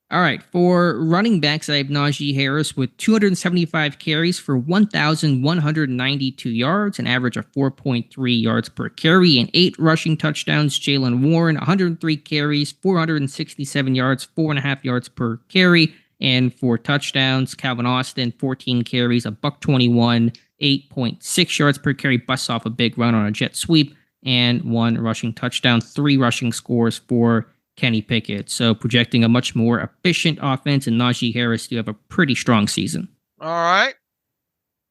[SPEAKER 2] All right, for running backs, I have Najee Harris with 275 carries for 1,192 yards, an average of 4.3 yards per carry, and 8 rushing touchdowns. Jaylen Warren, 103 carries, 467 yards, 4.5 yards per carry, and 4 touchdowns. Calvin Austin, 14 carries, a $121, 8.6 yards per carry, busts off a big run on a jet sweep, and 1 rushing touchdown. 3 rushing scores for Kenny Pickett. So projecting a much more efficient offense, and Najee Harris do have a pretty strong season.
[SPEAKER 3] All right.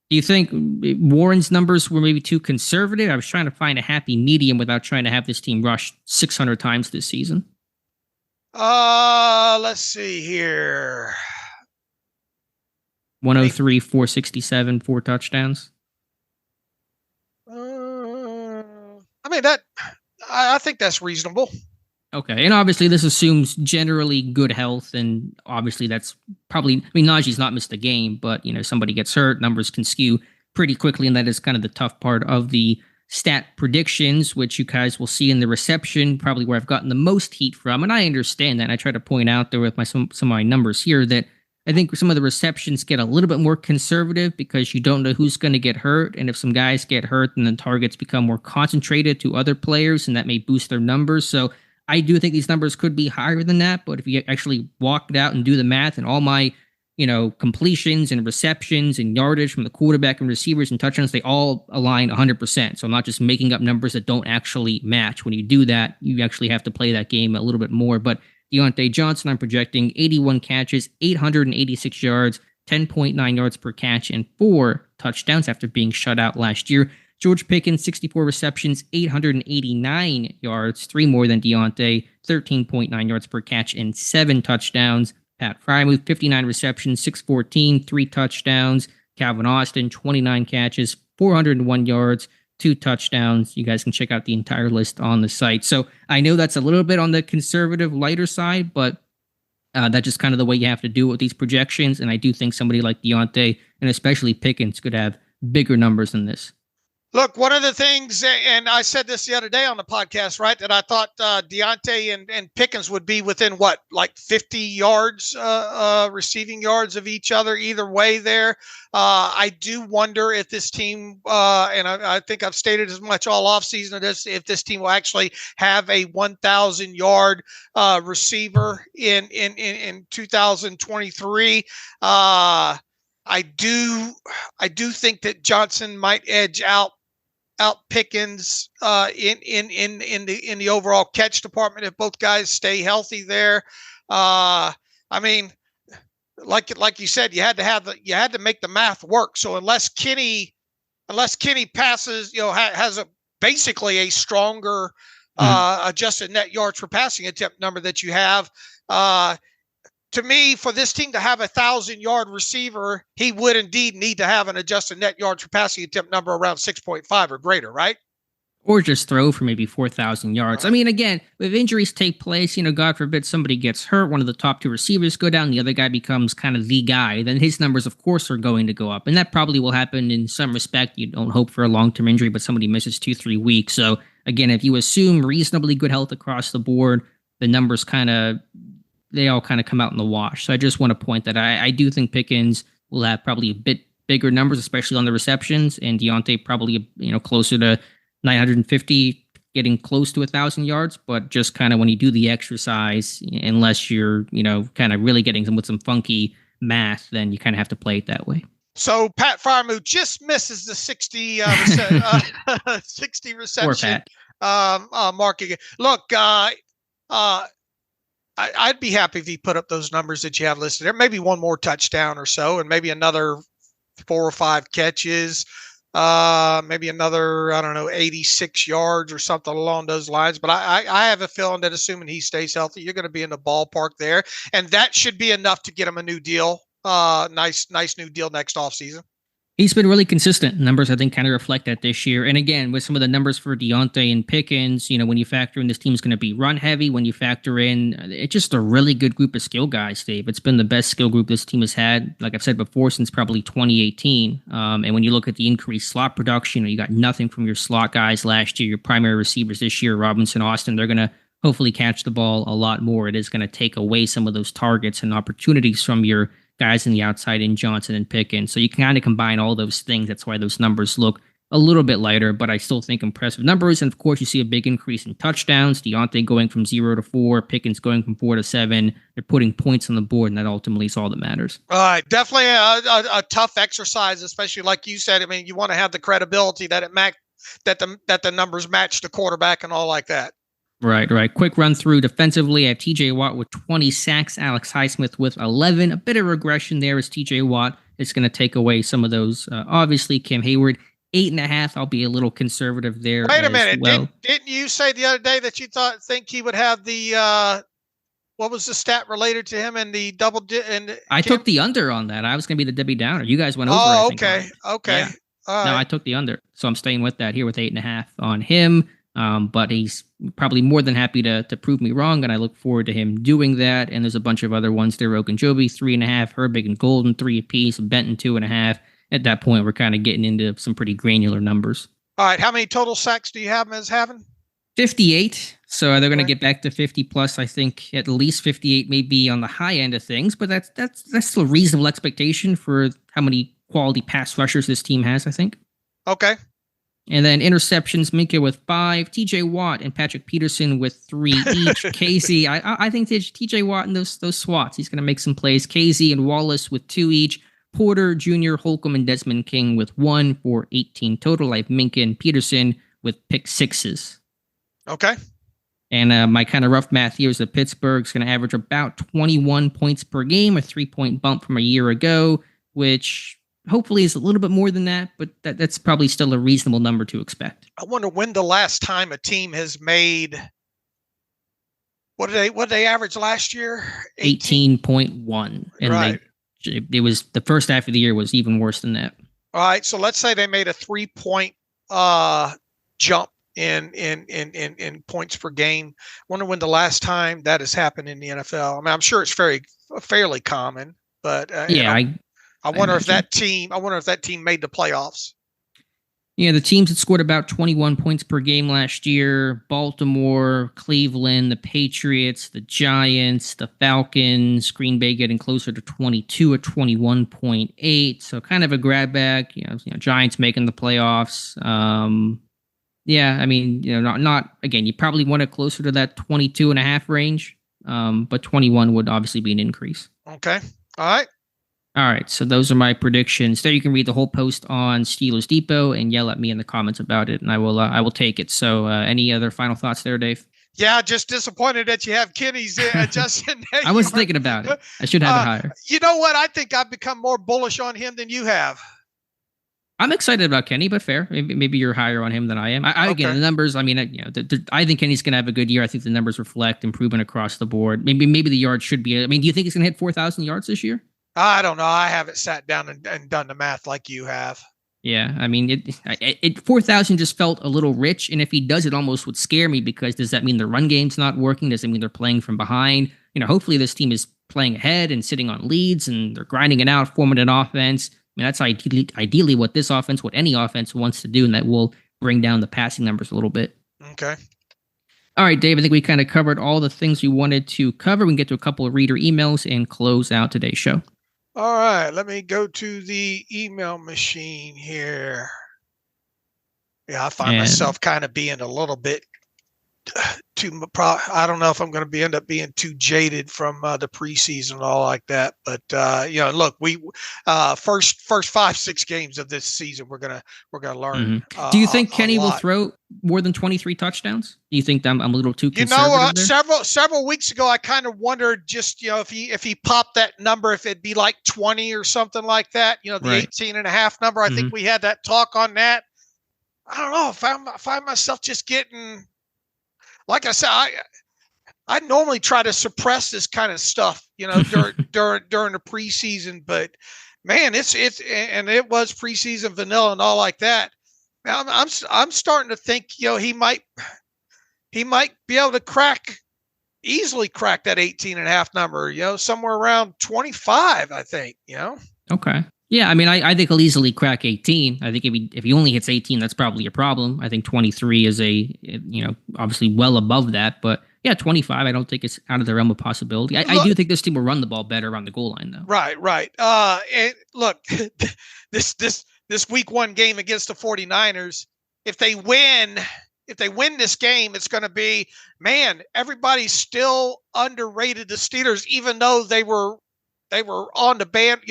[SPEAKER 2] Do you think Warren's numbers were maybe too conservative? I was trying to find a happy medium without trying to have this team rush 600 times this season.
[SPEAKER 3] Let's see here.
[SPEAKER 2] 103, 467, 4 touchdowns.
[SPEAKER 3] I mean, I think that's reasonable.
[SPEAKER 2] Okay, and obviously this assumes generally good health, and obviously that's probably, I mean, Najee's not missed a game, but, somebody gets hurt, numbers can skew pretty quickly, and that is kind of the tough part of the stat predictions, which you guys will see in the reception, probably where I've gotten the most heat from, and I understand that, and I try to point out there with some of my numbers here that I think some of the receptions get a little bit more conservative because you don't know who's going to get hurt, and if some guys get hurt, then the targets become more concentrated to other players, and that may boost their numbers, so I do think these numbers could be higher than that, but if you actually walk it out and do the math and all my, completions and receptions and yardage from the quarterback and receivers and touchdowns, they all align 100%. So I'm not just making up numbers that don't actually match. When you do that, you actually have to play that game a little bit more. But Deontay Johnson, I'm projecting 81 catches, 886 yards, 10.9 yards per catch, and 4 touchdowns after being shut out last year. George Pickens, 64 receptions, 889 yards, 3 more than Deontay, 13.9 yards per catch, and 7 touchdowns. Pat Freiermuth, 59 receptions, 614, 3 touchdowns. Calvin Austin, 29 catches, 401 yards, 2 touchdowns. You guys can check out the entire list on the site. So I know that's a little bit on the conservative, lighter side, but that's just kind of the way you have to do it with these projections. And I do think somebody like Deontay, and especially Pickens, could have bigger numbers than this.
[SPEAKER 3] Look, one of the things, and I said this the other day on the podcast, right, that I thought Deontay and Pickens would be within, like 50 yards, receiving yards of each other, either way there. I do wonder if this team, and I think I've stated as much all offseason, if this team will actually have a 1,000-yard receiver in 2023. I do think that Johnson might edge out Pickens in the overall catch department if both guys stay healthy there. I mean, like you said, you had to make the math work. So unless Kenny passes, has basically a stronger adjusted net yards per passing attempt number that you have. To me, for this team to have a 1,000-yard receiver, he would indeed need to have an adjusted net yards per passing attempt number around 6.5 or greater, right?
[SPEAKER 2] Or just throw for maybe 4,000 yards. I mean, again, if injuries take place, God forbid somebody gets hurt, one of the top 2 receivers go down, the other guy becomes kind of the guy, then his numbers, of course, are going to go up. And that probably will happen in some respect. You don't hope for a long-term injury, but somebody misses 2-3 weeks. So, again, if you assume reasonably good health across the board, the numbers they all kind of come out in the wash. So I just want to point that I do think Pickens will have probably a bit bigger numbers, especially on the receptions, and Deontay probably, closer to 950, getting close to 1,000 yards. But just kind of when you do the exercise, unless you're, kind of really getting with some funky math, then you kind of have to play it that way.
[SPEAKER 3] So Pat Freiermuth just misses the 60 reception marking. Look, I'd be happy if he put up those numbers that you have listed there. Maybe one more touchdown or so, and maybe another 4 or 5 catches, maybe another, 86 yards or something along those lines. But I have a feeling that assuming he stays healthy, you're going to be in the ballpark there. And that should be enough to get him a new deal. Nice new deal next offseason.
[SPEAKER 2] He's been really consistent. Numbers, I think, kind of reflect that this year. And again, with some of the numbers for Deontay and Pickens, when you factor in this team's going to be run heavy, when you factor in, it's just a really good group of skill guys, Dave. It's been the best skill group this team has had, like I've said before, since probably 2018. And when you look at the increased slot production, you got nothing from your slot guys last year. Your primary receivers this year, Robinson, Austin, they're going to hopefully catch the ball a lot more. It is going to take away some of those targets and opportunities from your guys in the outside in Johnson and Pickens. So you can kind of combine all those things. That's why those numbers look a little bit lighter, but I still think impressive numbers. And of course, you see a big increase in touchdowns. Deontay going from 0 to 4, Pickens going from 4 to 7. They're putting points on the board, and that ultimately is all that matters.
[SPEAKER 3] All right, definitely a tough exercise, especially like you said. I mean, you want to have the credibility that that the numbers match the quarterback and all like that.
[SPEAKER 2] Right. Quick run through defensively at TJ Watt with 20 sacks, Alex Highsmith with 11. A bit of regression there as TJ Watt is going to take away some of those. Obviously, Cam Hayward, 8.5. I'll be a little conservative there.
[SPEAKER 3] Wait a minute. Well. Didn't you say the other day that you think he would have the what was the stat related to him and the double?
[SPEAKER 2] I took the under on that. I was going to be the Debbie Downer. You guys went over.
[SPEAKER 3] Oh,
[SPEAKER 2] I think,
[SPEAKER 3] okay,
[SPEAKER 2] right?
[SPEAKER 3] okay.
[SPEAKER 2] Yeah.
[SPEAKER 3] All
[SPEAKER 2] No,
[SPEAKER 3] right.
[SPEAKER 2] I took the under, so I'm staying with that here with 8.5 on him. But he's probably more than happy to prove me wrong, and I look forward to him doing that. And there's a bunch of other ones there. Ogunjobi 3.5, Herbig and Golden 3 apiece, Benton 2.5. At that point, we're kind of getting into some pretty granular numbers.
[SPEAKER 3] All right. How many total sacks do you have him as having?
[SPEAKER 2] 58. So they're going to get back to 50 plus. I think at least 58 may be on the high end of things, but that's still a reasonable expectation for how many quality pass rushers this team has, I think.
[SPEAKER 3] Okay.
[SPEAKER 2] And then interceptions, Minka with 5, TJ Watt and Patrick Peterson with 3 each. Casey, I think TJ Watt and those swats, he's going to make some plays. Casey and Wallace with 2 each. Porter, Jr., Holcomb, and Desmond King with 1 for 18 total. I have Minka and Peterson with pick 6s.
[SPEAKER 3] Okay.
[SPEAKER 2] And my kind of rough math here is that Pittsburgh's going to average about 21 points per game, a 3-point bump from a year ago, which hopefully is a little bit more than that, but that's probably still a reasonable number to expect.
[SPEAKER 3] I wonder when the last time a team has made, what did they average last year?
[SPEAKER 2] 18.1. And
[SPEAKER 3] right.
[SPEAKER 2] It was the first half of the year was even worse than that.
[SPEAKER 3] All right. So let's say they made a 3-point jump in points per game. I wonder when the last time that has happened in the NFL. I mean, I'm sure it's fairly common, but I wonder if that team made the playoffs.
[SPEAKER 2] Yeah, the teams that scored about 21 points per game last year: Baltimore, Cleveland, the Patriots, the Giants, the Falcons, Green Bay getting closer to 22 at 21.8. So kind of a grab bag. You know, Giants making the playoffs. Yeah, I mean, not again. You probably want it closer to that 22.5 range, but 21 would obviously be an increase.
[SPEAKER 3] Okay. All right.
[SPEAKER 2] So those are my predictions. There, you can read the whole post on Steelers Depot and yell at me in the comments about it, and I will take it. So, any other final thoughts there, Dave?
[SPEAKER 3] Yeah, just disappointed that you have Kenny's Justin.
[SPEAKER 2] I was thinking about it. I should have it higher.
[SPEAKER 3] You know what? I think I've become more bullish on him than you have.
[SPEAKER 2] I'm excited about Kenny, but fair. Maybe you're higher on him than I am. Again, the numbers. I mean, I think Kenny's going to have a good year. I think the numbers reflect improvement across the board. Maybe the yards should be. I mean, do you think he's going to hit 4,000 yards this year?
[SPEAKER 3] I don't know. I haven't sat down and done the math like you have.
[SPEAKER 2] Yeah, I mean, 4,000 just felt a little rich, and if he does, it almost would scare me, because does that mean the run game's not working? Does it mean they're playing from behind? Hopefully this team is playing ahead and sitting on leads, and they're grinding it out, forming an offense. I mean, that's ideally what any offense wants to do, and that will bring down the passing numbers a little bit.
[SPEAKER 3] Okay.
[SPEAKER 2] All right, Dave, I think we kind of covered all the things we wanted to cover. We can get to a couple of reader emails and close out today's show.
[SPEAKER 3] All right, let me go to the email machine here. Yeah, I find myself kind of being a little bit I don't know if I'm going to end up being too jaded from the preseason and all like that. But look, we first 5-6 games of this season, we're gonna learn.
[SPEAKER 2] Mm-hmm. Do you think Kenny will throw more than 23 touchdowns? Do you think I'm a little too conservative there?
[SPEAKER 3] Several weeks ago, I kind of wondered just if he popped that number, if it'd be like 20 or something like that. The 18.5 number. I think we had that talk on that. I don't know. I find myself just getting. Like I said, I normally try to suppress this kind of stuff, during the preseason. But man, it was preseason vanilla and all like that. Now I'm starting to think, he might be able to easily crack that 18.5 number, somewhere around 25, I think.
[SPEAKER 2] Okay. Yeah, I mean, I think he'll easily crack 18. I think if he only hits 18, that's probably a problem. I think 23 is obviously well above that. But yeah, 25, I don't think it's out of the realm of possibility. I do think this team will run the ball better around the goal line, though.
[SPEAKER 3] Right. And look, this week 1 game against the 49ers, if they win this game, it's going to be, man, everybody's still underrated the Steelers, even though they were on the band.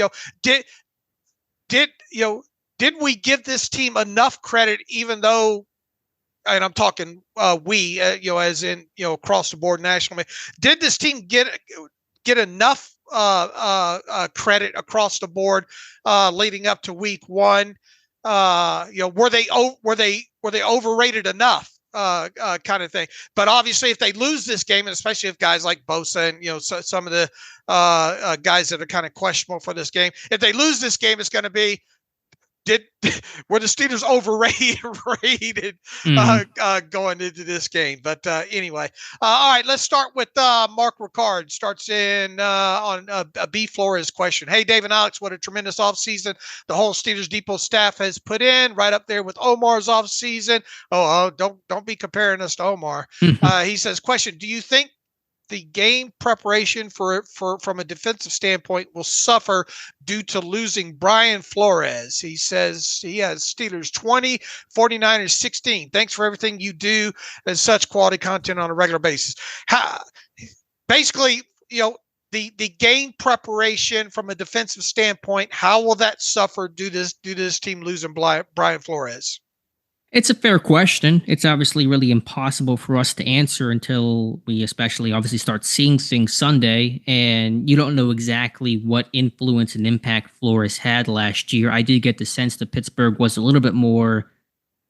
[SPEAKER 3] Did we give this team enough credit, even though, and I'm talking as in, across the board nationally, did this team get enough credit across the board leading up to week 1? Were they overrated enough? kind of thing. But obviously, if they lose this game, and especially if guys like Bosa and some of the guys that are kind of questionable for this game, if they lose this game, it's going to be were the Steelers overrated going into this game? But anyway, all right, let's start with Mark Ricard. Starts in on B. Flores' question. Hey, Dave and Alex, what a tremendous offseason the whole Steelers Depot staff has put in, right up there with Omar's offseason. Don't be comparing us to Omar. He says, question, do you think the game preparation from a defensive standpoint will suffer due to losing Brian Flores? He says he has Steelers 20, 49ers 16. Thanks for everything you do and such quality content on a regular basis. Basically, the game preparation from a defensive standpoint, how will that suffer due to this team losing Brian Flores?
[SPEAKER 2] It's a fair question. It's obviously really impossible for us to answer until we obviously start seeing things Sunday, and you don't know exactly what influence and impact Flores had last year. I did get the sense that Pittsburgh was a little bit more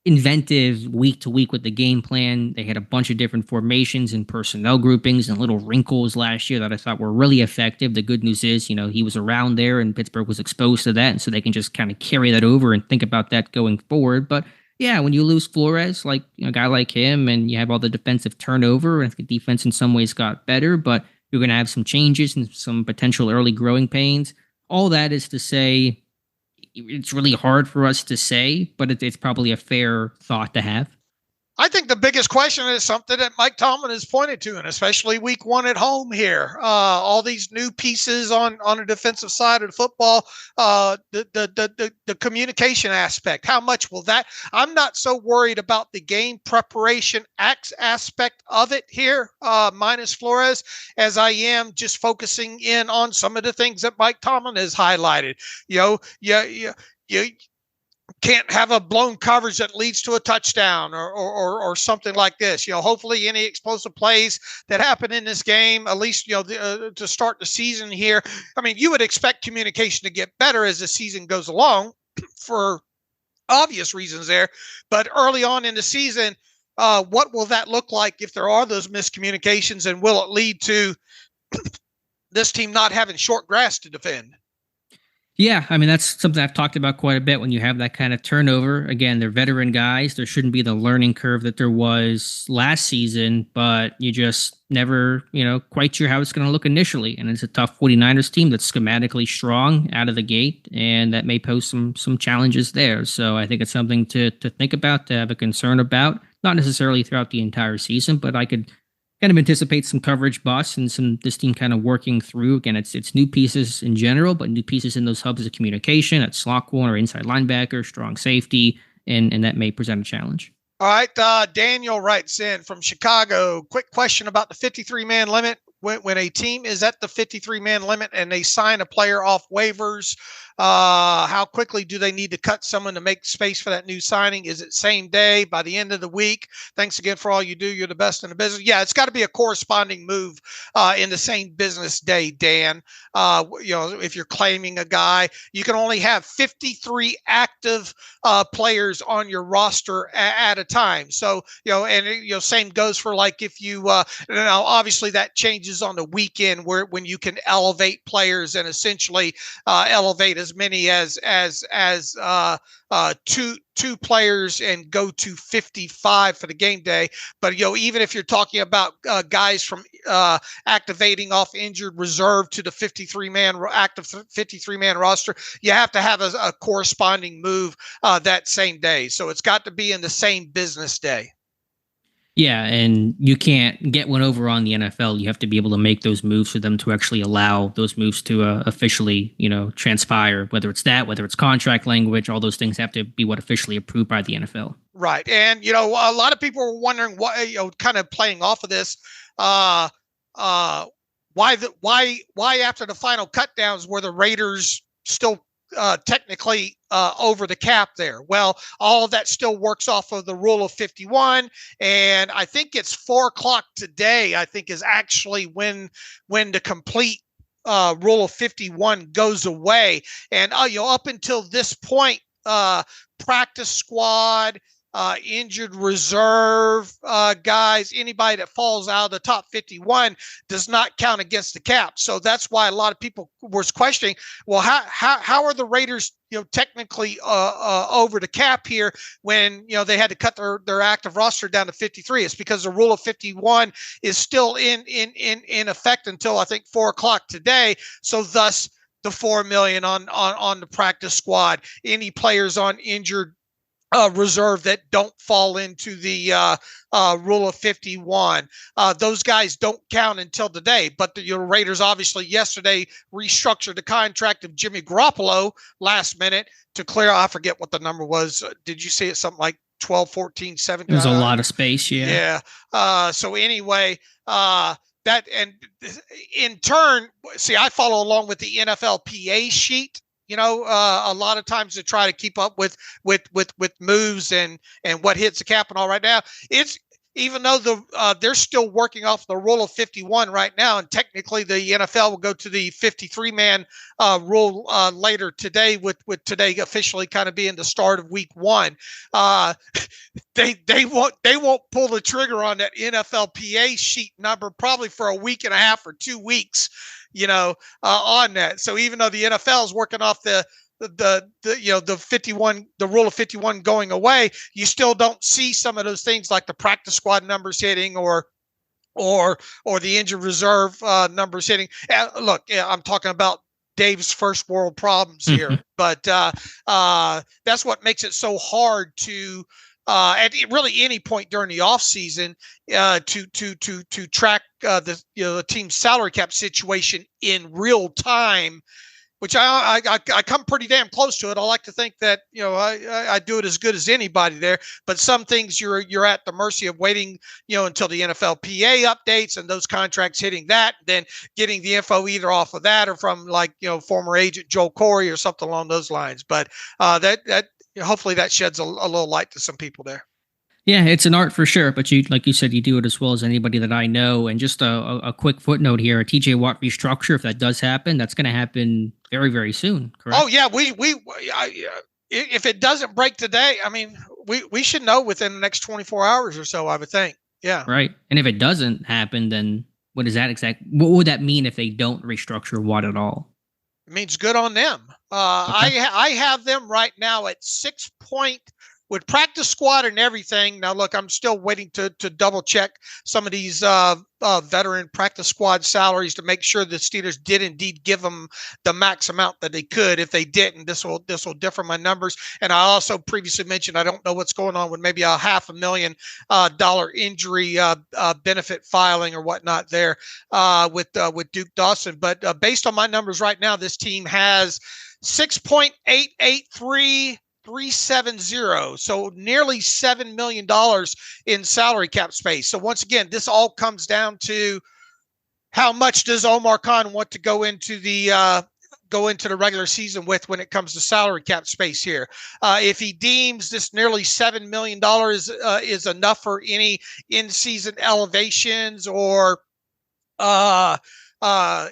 [SPEAKER 2] inventive week to week with the game plan. They had a bunch of different formations and personnel groupings and little wrinkles last year that I thought were really effective. The good news is, he was around there and Pittsburgh was exposed to that, and so they can just kind of carry that over and think about that going forward. But yeah, when you lose Flores, like a guy like him, and you have all the defensive turnover, and the defense in some ways got better, but you're going to have some changes and some potential early growing pains. All that is to say, it's really hard for us to say, but it's probably a fair thought to have.
[SPEAKER 3] I think the biggest question is something that Mike Tomlin has pointed to, and especially week one at home here. All these new pieces on a defensive side of the football, the communication aspect. How much will that? I'm not so worried about the game preparation aspect of it here, minus Flores, as I am just focusing in on some of the things that Mike Tomlin has highlighted. You can't have a blown coverage that leads to a touchdown or something like this. Hopefully any explosive plays that happen in this game, at least, to start the season here. I mean, you would expect communication to get better as the season goes along for obvious reasons there. But early on in the season, what will that look like if there are those miscommunications, and will it lead to this team not having short grass to defend?
[SPEAKER 2] Yeah, I mean, that's something I've talked about quite a bit. When you have that kind of turnover, again, they're veteran guys. There shouldn't be the learning curve that there was last season, but you just never, quite sure how it's going to look initially. And it's a tough 49ers team that's schematically strong out of the gate, and that may pose some challenges there. So I think it's something to think about, to have a concern about, not necessarily throughout the entire season, but I could kind of anticipate some coverage busts and this team kind of working through. Again, it's new pieces in general, but new pieces in those hubs of communication at slot corner, inside linebacker, strong safety, and that may present a challenge.
[SPEAKER 3] All right, Daniel writes in from Chicago. Quick question about the 53-man limit. When a team is at the 53-man limit and they sign a player off waivers, how quickly do they need to cut someone to make space for that new signing? Is it same day, by the end of the week? Thanks again for all you do. You're the best in the business. Yeah, it's got to be a corresponding move in the same business day, Dan. If you're claiming a guy, you can only have 53 active players on your roster at a time. So, same goes for like if you, now obviously that changes on the weekend when you can elevate players and essentially elevate as many as two players and go to 55 for the game day. But even if you're talking about guys from activating off injured reserve to the 53-man active 53-man roster, you have to have a corresponding move that same day. So it's got to be in the same business day.
[SPEAKER 2] Yeah, and you can't get one over on the NFL. You have to be able to make those moves for them to actually allow those moves to officially, transpire, whether it's contract language, all those things have to be what officially approved by the NFL.
[SPEAKER 3] Right. And, a lot of people were wondering why, kind of playing off of this, why after the final cutdowns were the Raiders still technically over the cap there? Well, all of that still works off of the rule of 51, and I think it's 4:00 today. I think is actually when the complete rule of 51 goes away, and up until this point, practice squad, injured reserve guys, anybody that falls out of the top 51 does not count against the cap. So that's why a lot of people was questioning, well, how are the Raiders, technically over the cap here when, they had to cut their active roster down to 53? It's because the rule of 51 is still in effect until I think 4:00 today. So thus the $4 million on the practice squad, any players on injured reserve that don't fall into the rule of 51. Those guys don't count until today. But the Raiders obviously yesterday restructured the contract of Jimmy Garoppolo last minute to clear. I forget what the number was. Did you see it? Something like 12, 14, 17?
[SPEAKER 2] There's a lot of space. Yeah.
[SPEAKER 3] Yeah. So anyway, that, and in turn, see, I follow along with the NFLPA sheet. A lot of times to try to keep up with moves and what hits the cap and all. Right now, it's, even though they're still working off the rule of 51 right now, and technically the NFL will go to the 53-man rule later today, with today officially kind of being the start of week 1. They won't pull the trigger on that NFLPA sheet number probably for a week and a half or 2 weeks. On that. So even though the NFL is working off the 51, the rule of 51 going away, you still don't see some of those things like the practice squad numbers hitting or the injured reserve numbers hitting. Look, I'm talking about Dave's first world problems here, but that's what makes it so hard to at really any point during the off season to track the team's salary cap situation in real time, which I come pretty damn close to it. I like to think that I do it as good as anybody there, but some things you're at the mercy of waiting until the NFLPA updates and those contracts hitting that, then getting the info either off of that or from former agent Joel Corey or something along those lines. But that hopefully that sheds a little light to some people there.
[SPEAKER 2] Yeah, it's an art for sure, but like you said, you do it as well as anybody that I know. And just a quick footnote here: a TJ Watt restructure, if that does happen, that's going to happen very, very soon. Correct?
[SPEAKER 3] Oh yeah, if it doesn't break today, I mean, we should know within the next 24 hours or so, I would think. Yeah.
[SPEAKER 2] Right. And if it doesn't happen, then what is that what would that mean if they don't restructure Watt at all?
[SPEAKER 3] It means good on them. Okay. I have them right now at 6 point with practice squad and everything. Now, look, I'm still waiting to double check some of these veteran practice squad salaries to make sure the Steelers did indeed give them the max amount that they could. If they didn't, this will differ my numbers. And I also previously mentioned I don't know what's going on with maybe a $500,000 injury benefit filing or whatnot there with Duke Dawson. But based on my numbers right now, this team has 6.883. 370, so nearly $7 million in salary cap space. So once again, this all comes down to how much does Omar Khan want to go into the regular season with when it comes to salary cap space here. If he deems this nearly $7 million is enough for any in-season elevations or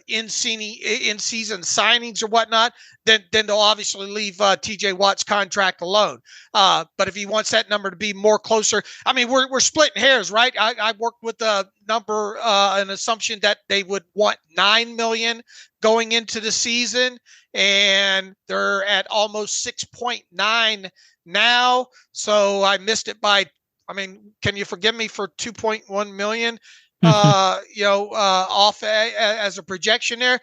[SPEAKER 3] in-season signings or whatnot, then they'll obviously leave TJ Watt's contract alone. But if he wants that number to be more closer, I mean, we're splitting hairs, right? I worked with a number, an assumption that they would want $9 million going into the season, and they're at almost 6.9 now. So I missed it by, can you forgive me for 2.1 million? Off as a projection there.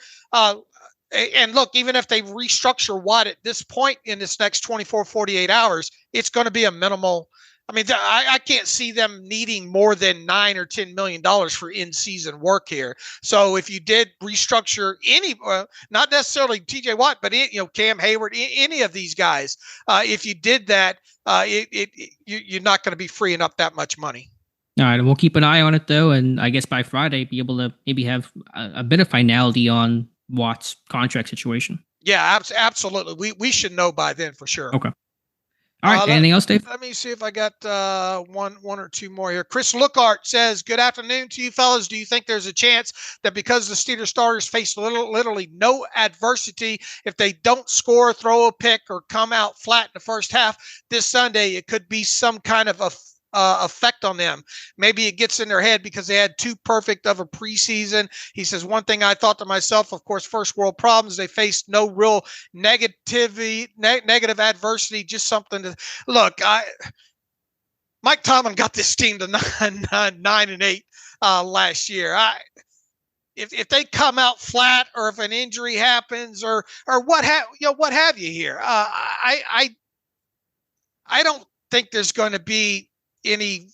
[SPEAKER 3] And look, even if they restructure Watt at this point in this next 24, 48 hours, it's going to be a minimal. I can't see them needing more than $9 or $10 million for in-season work here. So if you did restructure any, not necessarily TJ Watt, but Cam Hayward, any of these guys, if you did that, you're not going to be freeing up that much money.
[SPEAKER 2] All right, and we'll keep an eye on it, though, and I guess by Friday, be able to maybe have a bit of finality on Watt's contract situation.
[SPEAKER 3] Yeah, absolutely. We should know by then for sure.
[SPEAKER 2] Okay. All right. Anything else, Dave?
[SPEAKER 3] Let me see if I got one or two more here. Chris Lookart says, "Good afternoon to you fellas. Do you think there's a chance that because the Steelers starters face literally no adversity, if they don't score, throw a pick, or come out flat in the first half this Sunday, it could be some kind of a effect on them? Maybe it gets in their head because they had too perfect of a preseason." He says, "One thing I thought to myself, of course, first world problems, they faced no real negative adversity, just something to look." Mike Tomlin got this team to 9-8 last year. If they come out flat, or if an injury happens, or what have you here, I don't think there's going to be any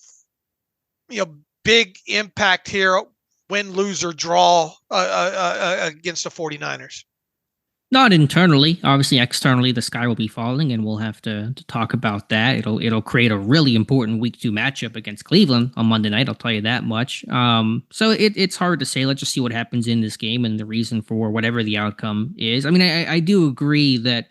[SPEAKER 3] big impact here, win, lose, or draw against the 49ers.
[SPEAKER 2] Not internally. Obviously, externally, the sky will be falling, and we'll have to talk about that. It'll create a really important week 2 matchup against Cleveland on Monday night. I'll tell you that much. So it's hard to say. Let's just see what happens in this game and the reason for whatever the outcome is. I mean, I do agree that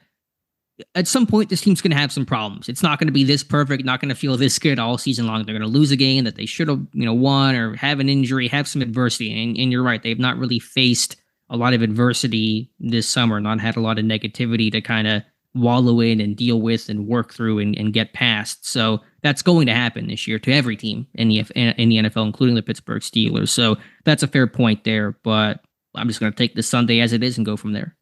[SPEAKER 2] at some point, this team's going to have some problems. It's not going to be this perfect, not going to feel this good all season long. They're going to lose a game that they should have, won, or have an injury, have some adversity. And you're right, they've not really faced a lot of adversity this summer, not had a lot of negativity to kind of wallow in and deal with and work through and get past. So that's going to happen this year to every team in the NFL, including the Pittsburgh Steelers. So that's a fair point there, but I'm just going to take this Sunday as it is and go from there.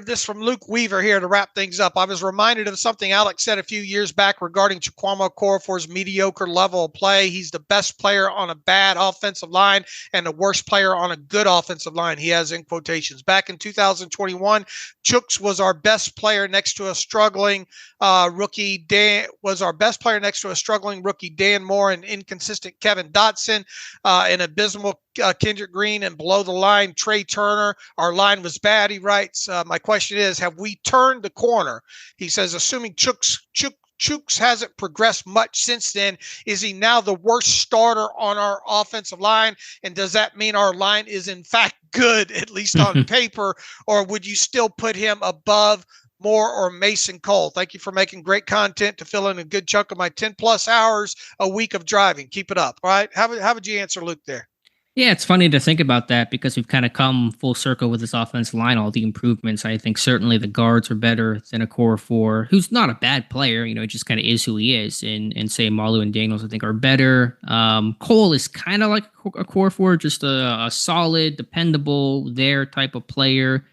[SPEAKER 3] This from Luke Weaver here to wrap things up. "I was reminded of something Alex said a few years back regarding Chukwuma Okorafor's mediocre level of play. He's the best player on a bad offensive line and the worst player on a good offensive line. He has in quotations. Back in 2021, Chooks was our best player next to a struggling rookie Dan Moore, and inconsistent Kevin Dotson, an abysmal Kendrick Green, and below the line Trey Turner. Our line was bad," he writes. "My question is, have we turned the corner?" He says, "Assuming Chooks hasn't progressed much since then, is he now the worst starter on our offensive line? And does that mean our line is in fact good, at least on paper, or would you still put him above Moore or Mason Cole? Thank you for making great content to fill in a good chunk of my 10+ hours a week of driving. Keep it up." All right. How would you answer Luke there?
[SPEAKER 2] Yeah, it's funny to think about that because we've kind of come full circle with this offensive line, all the improvements. I think certainly the guards are better than Okorafor, who's not a bad player. It just kind of is who he is. And say Malu and Daniels, I think, are better. Cole is kind of like Okorafor, just a solid, dependable, there type of player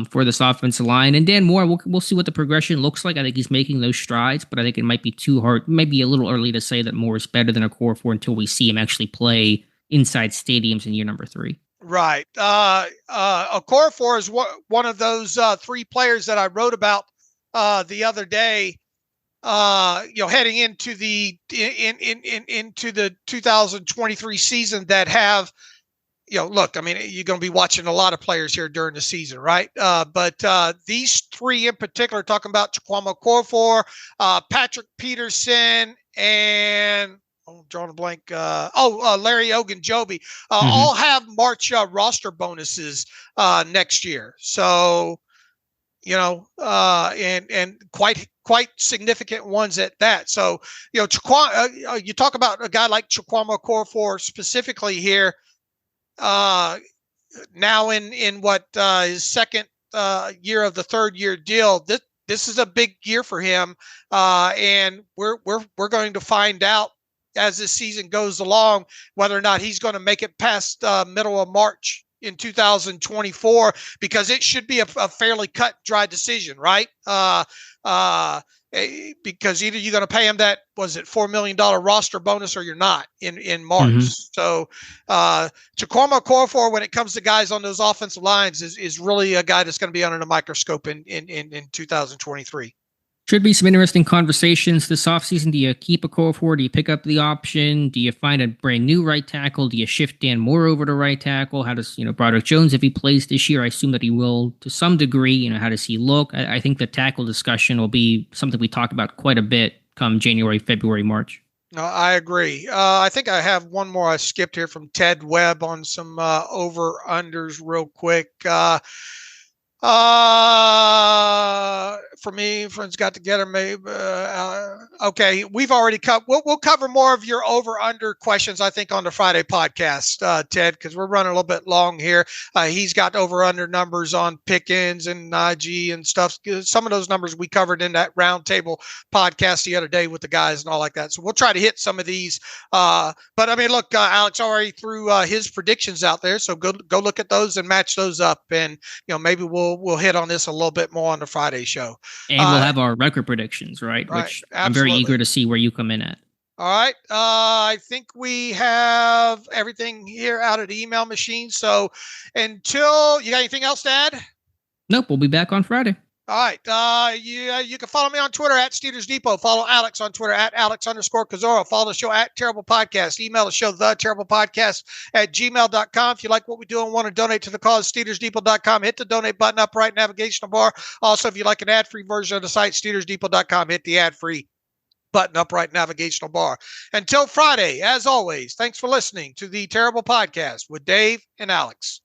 [SPEAKER 2] for this offensive line. And Dan Moore, we'll see what the progression looks like. I think he's making those strides, but I think it might be too hard, maybe a little early to say that Moore is better than Okorafor until we see him actually play inside stadiums in year number 3.
[SPEAKER 3] Right. Okorafor is one of those 3 players that I wrote about the other day. Heading into the into the 2023 season that have, look, I mean, you're going to be watching a lot of players here during the season, right? But these 3 in particular, talking about Chukwuma Okorafor, Patrick Peterson, and I'm drawing a blank. Larry Ogunjobi all have March roster bonuses next year. So, and quite significant ones at that. So, you talk about a guy like Chukwuma Okorafor specifically here. Now in what his second year of the 3rd-year deal. This is a big year for him, and we're going to find out as this season goes along whether or not he's going to make it past middle of March in 2024, because it should be a fairly cut dry decision, right? Because either you're going to pay him that, was it $4 million roster bonus, or you're not in March. So Chukwuma Okorafor, when it comes to guys on those offensive lines, is really a guy that's going to be under the microscope in 2023.
[SPEAKER 2] Should be some interesting conversations this offseason. Do you keep Okorafor? Do you pick up the option? Do you find a brand new right tackle? Do you shift Dan Moore over to right tackle? How does, Broderick Jones, if he plays this year, I assume that he will to some degree, how does he look? I think the tackle discussion will be something we talk about quite a bit come January, February, March.
[SPEAKER 3] No, I agree. I think I have one more I skipped here from Ted Webb on some over-unders real quick. for me. Friends got together. Maybe okay. We've already covered. We'll cover more of your over/under questions, I think, on the Friday podcast, Ted, because we're running a little bit long here. He's got over/under numbers on Pickens and Najee and stuff. Some of those numbers we covered in that roundtable podcast the other day with the guys and all like that. So we'll try to hit some of these. But I mean, look, Alex already threw his predictions out there, so go look at those and match those up, and maybe we'll hit on this a little bit more on the Friday show.
[SPEAKER 2] And we'll have our record predictions, right? Which
[SPEAKER 3] absolutely.
[SPEAKER 2] I'm very eager to see where you come in at.
[SPEAKER 3] All right. I think we have everything here out of the email machine. So until you got anything else to add?
[SPEAKER 2] Nope. We'll be back on Friday.
[SPEAKER 3] All right. You can follow me on Twitter at Steelers Depot. Follow Alex on Twitter at Alex_Kozora. Follow the show at Terrible Podcast. Email the show, theterriblepodcast@gmail.com. If you like what we do and want to donate to the cause, SteelersDepot.com. Hit the donate button up right navigational bar. Also, if you like an ad-free version of the site, SteelersDepot.com. Hit the ad-free button up right navigational bar. Until Friday, as always, thanks for listening to the Terrible Podcast with Dave and Alex.